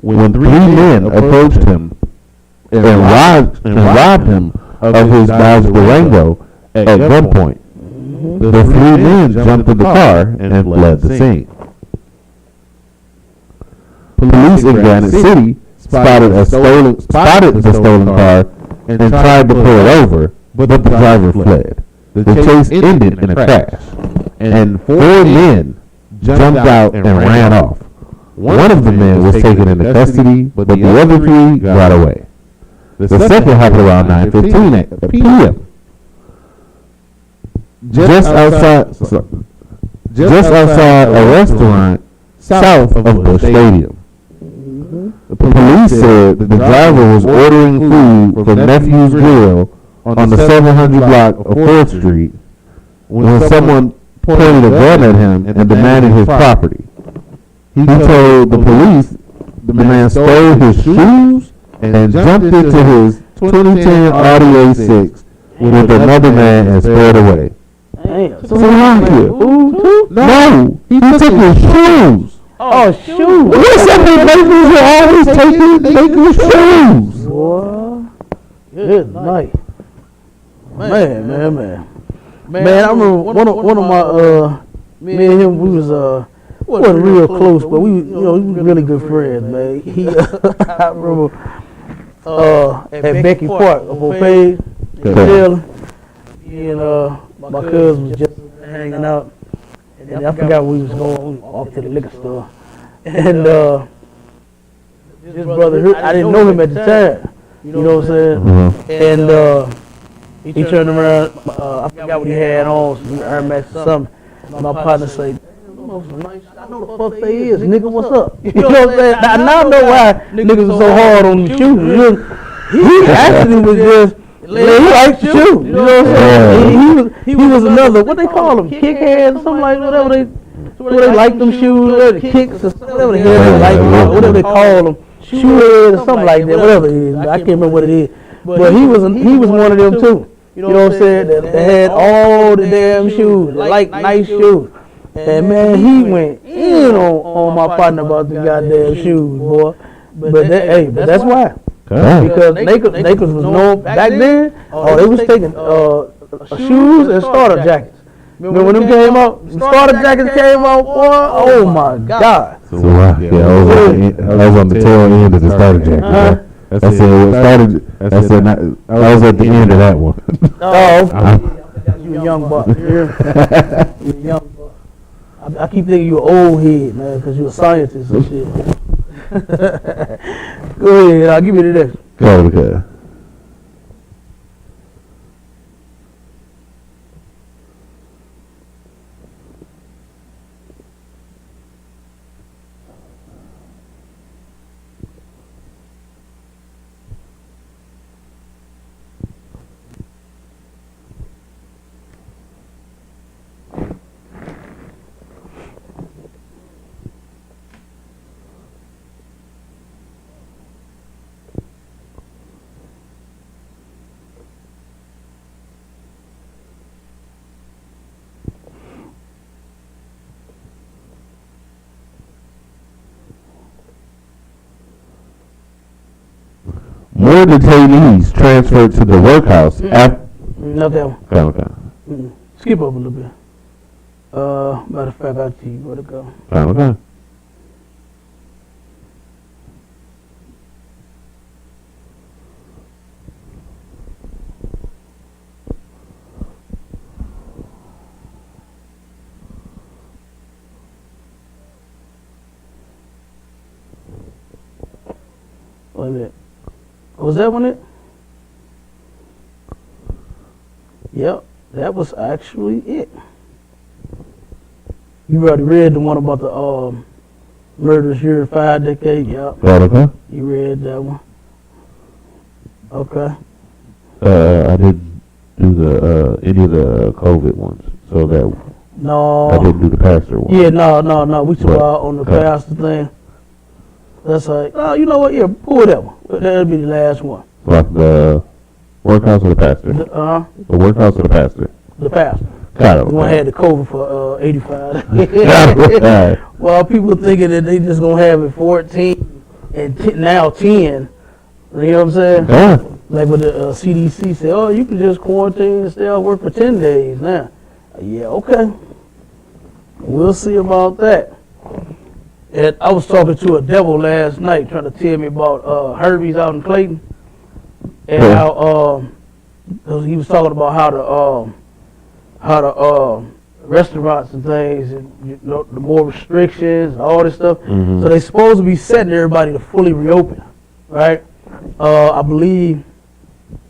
S3: when three men approached him and robbed him of his Dodge Durango at gunpoint. The three men jumped in the car and fled the scene. Police in Granite City spotted the stolen car and tried to pull it over, but the driver fled. The chase ended in a crash, and four men jumped out and ran off. One of the men was taken into custody, but the other three got away. The second happened around 9:15 p.m. Just outside a restaurant south of Busch Stadium. The police said that the driver was ordering food from Nephew's Grill on the 700 block of 4th Street when someone pointed a gun at him and demanded his property. He told the police the man stole his shoes and jumped into his 2010 Audi A6 with another man and sped away.
S2: Damn.
S3: So how here? No, he took his shoes.
S2: Oh, shoes.
S3: What's up with neighbors who always take his shoes?
S2: Boy, good night. Man, I remember one of my me and him, we wasn't real close, but we were really good friends, man. He I remember at Becky Park up on Page in Taylor, and my cousin was just hanging out, and I forgot where we was going, off to the liquor store, and his brother, I didn't know him at the time, you know what I'm saying, and he turned around, I forgot what he had on, some Air Max or something. My partner said, I know the fuck they is, nigga, what's up? You know what I'm saying? Now I know why niggas are so hard on the shoes. He actually was just, he liked the shoes. You know what I'm saying? He was another, what they call them, kick heads, something like whatever they like them shoes, whatever the kicks or whatever the hell they like, whatever they call them, shoe heads or something like that, whatever it is. I can't remember what it is. But he was one of them too. You know what I'm saying? That had all the damn shoes, like nice shoes. And man, he went in on my partner about the goddamn shoes, boy. But that's why. Because Lakers was known back then. Oh, they was taking shoes and starter jackets. Remember when them came out? Starter jackets came out, boy. Oh my God.
S3: So I was on the tail end of the starter jacket. I was at the end of that one.
S2: Oh, you a young buck. You a young buck. I keep thinking you an old head, man, because you a scientist and shit. Go ahead, I'll give you the next.
S3: Go ahead. More detainees transferred to the workhouse after.
S2: Not that one.
S3: Okay.
S2: Skip over a little bit. Matter of fact, I'll tell you where to go.
S3: Okay.
S2: Wait a minute. Was that one it? Yep, that was actually it. You already read the one about the murders here in 5 decades. Yep.
S3: Okay.
S2: You read that one. Okay.
S3: I didn't do the any of the COVID ones, so that
S2: No.
S3: I didn't do the pastor one.
S2: Yeah, no. We took out on the pastor thing. That's like, oh, you know what? Yeah, pull that one. That'll be the last one.
S3: Like the workhouse or the pastor? The workhouse or the pastor?
S2: The pastor.
S3: Got it.
S2: The one had the COVID for 85.
S3: Got it.
S2: Well, people thinking that they just gonna have it 14 and now 10. You know what I'm saying?
S3: Yeah.
S2: Like with the CDC said, oh, you can just quarantine and stay out work for 10 days now. Yeah, okay. We'll see about that. And I was talking to a devil last night trying to tell me about Herbie's out in Clayton. And how he was talking about how the restaurants and things and the more restrictions and all this stuff.
S3: Mm-hmm.
S2: So they supposed to be setting everybody to fully reopen, right? I believe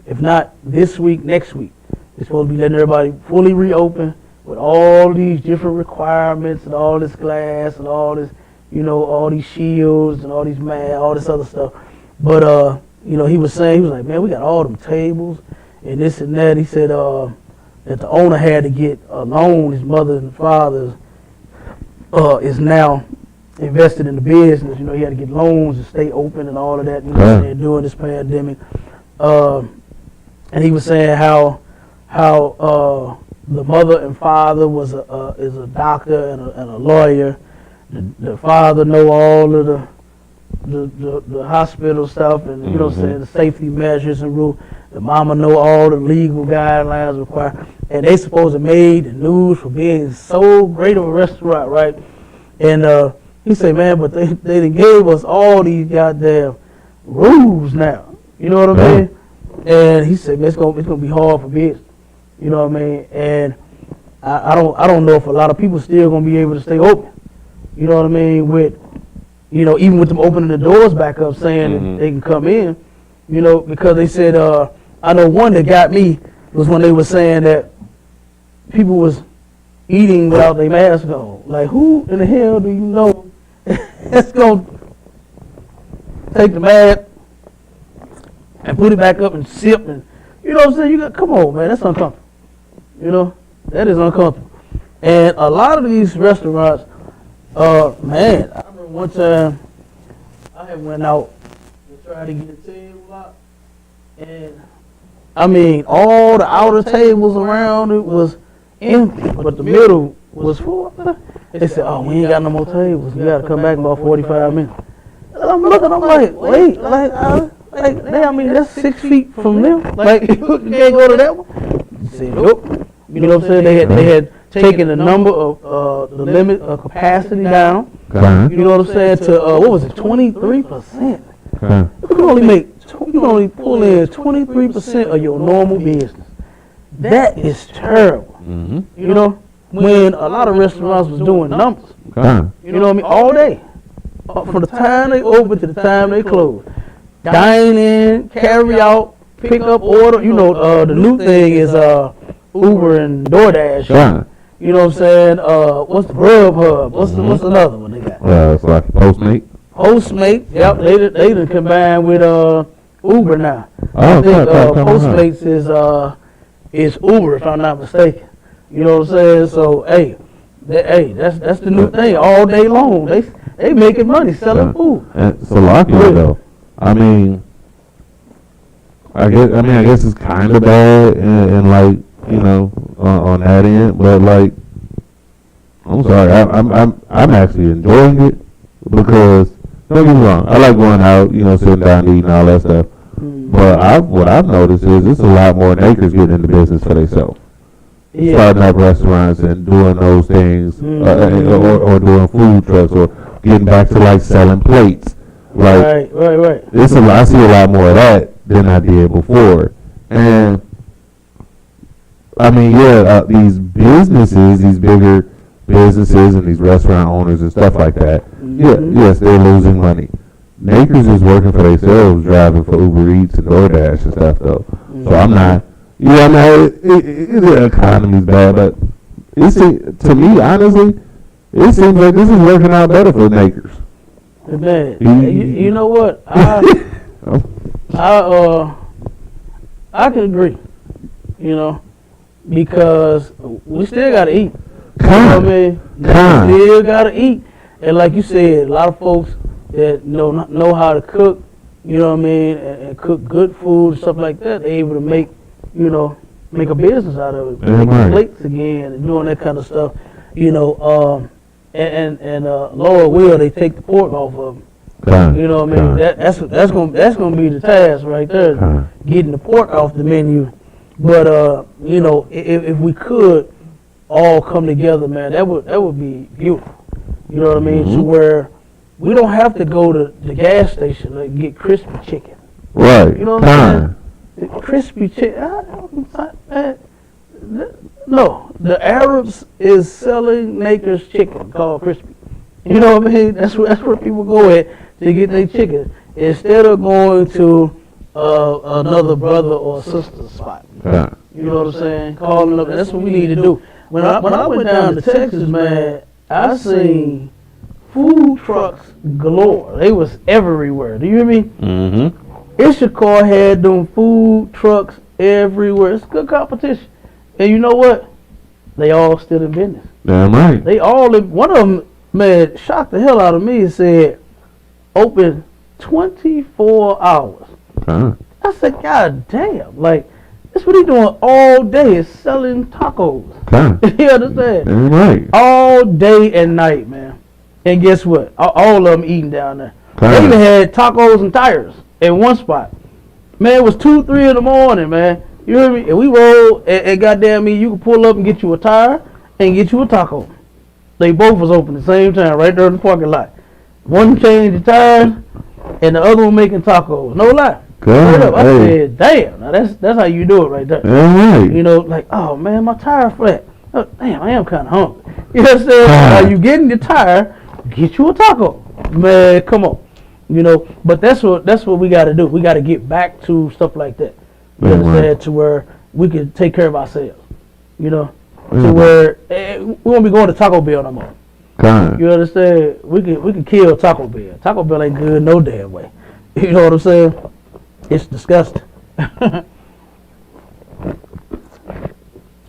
S2: if not this week, next week, they're supposed to be letting everybody fully reopen with all these different requirements and all this glass and all this, all these shields and all these masks, all this other stuff. But he was like, man, we got all them tables and this and that. He said that the owner had to get a loan. His mother and father is now invested in the business. He had to get loans to stay open and all of that. During this pandemic. And he was saying how the mother and father is a doctor and a lawyer. The father know all of the hospital stuff and you know what I'm saying, the safety measures and rules. The mama know all the legal guidelines required, and they supposed to made the news for being so great of a restaurant, right? And he said, man, but they done gave us all these goddamn rules now. You know what I mean? And he said, man, it's gonna be hard for business. You know what I mean? And I don't know if a lot of people still gonna be able to stay open. You know what I mean? With even with them opening the doors back up, saying that they can come in. Because they said I know one that got me was when they were saying that people was eating without their mask on. Like, who in the hell do you know that's gonna take the mask and put it back up and sip and what I'm saying? Come on, man, that's uncomfortable. That is uncomfortable. And a lot of these restaurants, man, I remember one time I had went out and tried to get a table out, and I mean all the outer tables around it was empty, but the middle was full. They said, oh, we ain't got no more tables. You got to come back in about 45 minutes. And I'm looking, I'm like, wait, I mean, that's 6 feet from them. Like, you can't go to that one? He said, nope. You know what I'm saying? They had taken the number of the limit of capacity down. You know what I'm saying? To what was it? 23%. You can only pull in 23% of your normal business. That is terrible. When a lot of restaurants was doing numbers. You know what I mean? All day, from the time they open to the time they close. Dine in, carry out, pick up, order. The new thing is Uber and DoorDash. You know what I'm saying? What's the Grubhub? What's another one they got?
S3: It's like Postmate.
S2: Postmate, yep. They done combined with Uber now. I think Postmates is Uber, if I'm not mistaken. You know what I'm saying? So that's the new thing. All day long, they making money selling food.
S3: And Slovakia though, I guess it's kind of bad and like on that end, but like I'm sorry, I'm actually enjoying it because don't get me wrong, I like going out, sitting down, eating all that stuff. But what I've noticed is it's a lot more Nakers getting into business for themselves.
S2: Yeah.
S3: Starting up restaurants and doing those things, or doing food trucks, or getting back to like selling plates. Like,
S2: right.
S3: I see a lot more of that than I did before. And I mean, these businesses, these bigger businesses and these restaurant owners and stuff like that, yes, they're losing money. Nakers is working for themselves, driving for Uber Eats and DoorDash and stuff, though. So I'm not, the economy's bad, but to me, honestly, it seems like this is working out better for Nakers.
S2: Man, you know what? I can agree, because we still got to eat. You know what I mean? We still got to eat. And like you said, a lot of folks that know how to cook, you know what I mean, and cook good food and stuff like that, they're able to make a business out of it. Making plates again and doing that kind of stuff, and Lord will, they take the pork off of them. You know what I mean? That's gonna be the task right there, getting the pork off the menu. But if we could all come together, man, that would be beautiful. You know what I mean? To where we don't have to go to the gas station and get crispy chicken.
S3: Right.
S2: You know what I'm saying? Crispy chicken. No, the Arabs is selling Nakers chicken called crispy. You know what I mean? That's where people go at to get their chicken instead of going to another brother or sister spot. You know what I'm saying? Calling up. And that's what we need to do. When I went down to Texas, man, I seen food trucks galore. They was everywhere. Do you hear me? Mm-hmm. Ishikar had them food trucks everywhere. It's good competition. And you know what? They all still in business.
S3: Damn right.
S2: They all in. One of them, man, shocked the hell out of me and said, open 24 hours. I said, God damn. Like, that's what he doing all day is selling tacos. You understand?
S3: Damn right.
S2: All day and night, man. And guess what? All of them eating down there. They even had tacos and tires in one spot. Man, it was 2, 3 in the morning, man. You hear me? And we rolled, and goddamn me, you can pull up and get you a tire and get you a taco. They both was open at the same time, right there in the parking lot. One changed the tires, and the other one making tacos. No lie. Straight up. I said, damn. Now that's how you do it right there.
S3: Right.
S2: Like, oh man, my tire flat. Oh, damn, I am kind of hungry. You know what I'm saying? Now you getting your tire, get you a taco. Man, come on. But that's what we got to do. We got to get back to stuff like that. You understand? To where we can take care of ourselves. To where we won't be going to Taco Bell no more. You understand? We can kill Taco Bell. Taco Bell ain't good no damn way. You know what I'm saying? It's disgusting.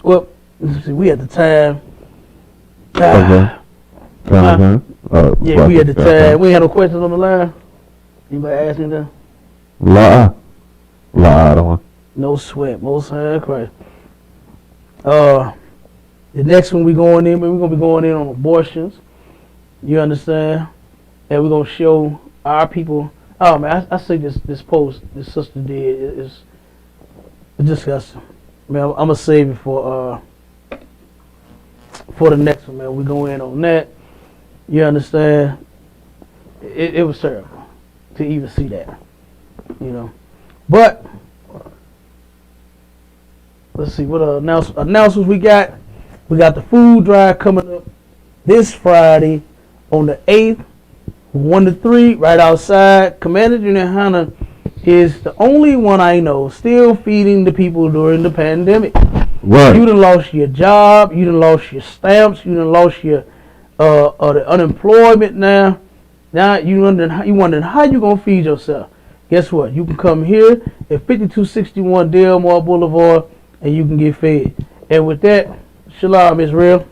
S2: Well, let's see, we at the time. Yeah, we at the time. We ain't had no questions on the line. Anybody ask anything?
S3: La, I don't want.
S2: No sweat, most high Christ. The next one we're going in, we're gonna be going in on abortions. You understand? And we're gonna show our people. Oh man, I see this post this sister did is disgusting. Man, I'm gonna save it for the next one, man. We go in on that. You understand? It was terrible to even see that. But let's see what announcements we got. We got the food drive coming up this Friday on the 8th, 1 to 3, right outside. Commander Junior Hunter is the only one I know still feeding the people during the pandemic. Right. You done lost your job, you done lost your stamps, you done lost your the unemployment now. Now you wondering how you gonna feed yourself. Guess what? You can come here at 5261 Delmar Boulevard and you can get fed. And with that, shalom, Israel.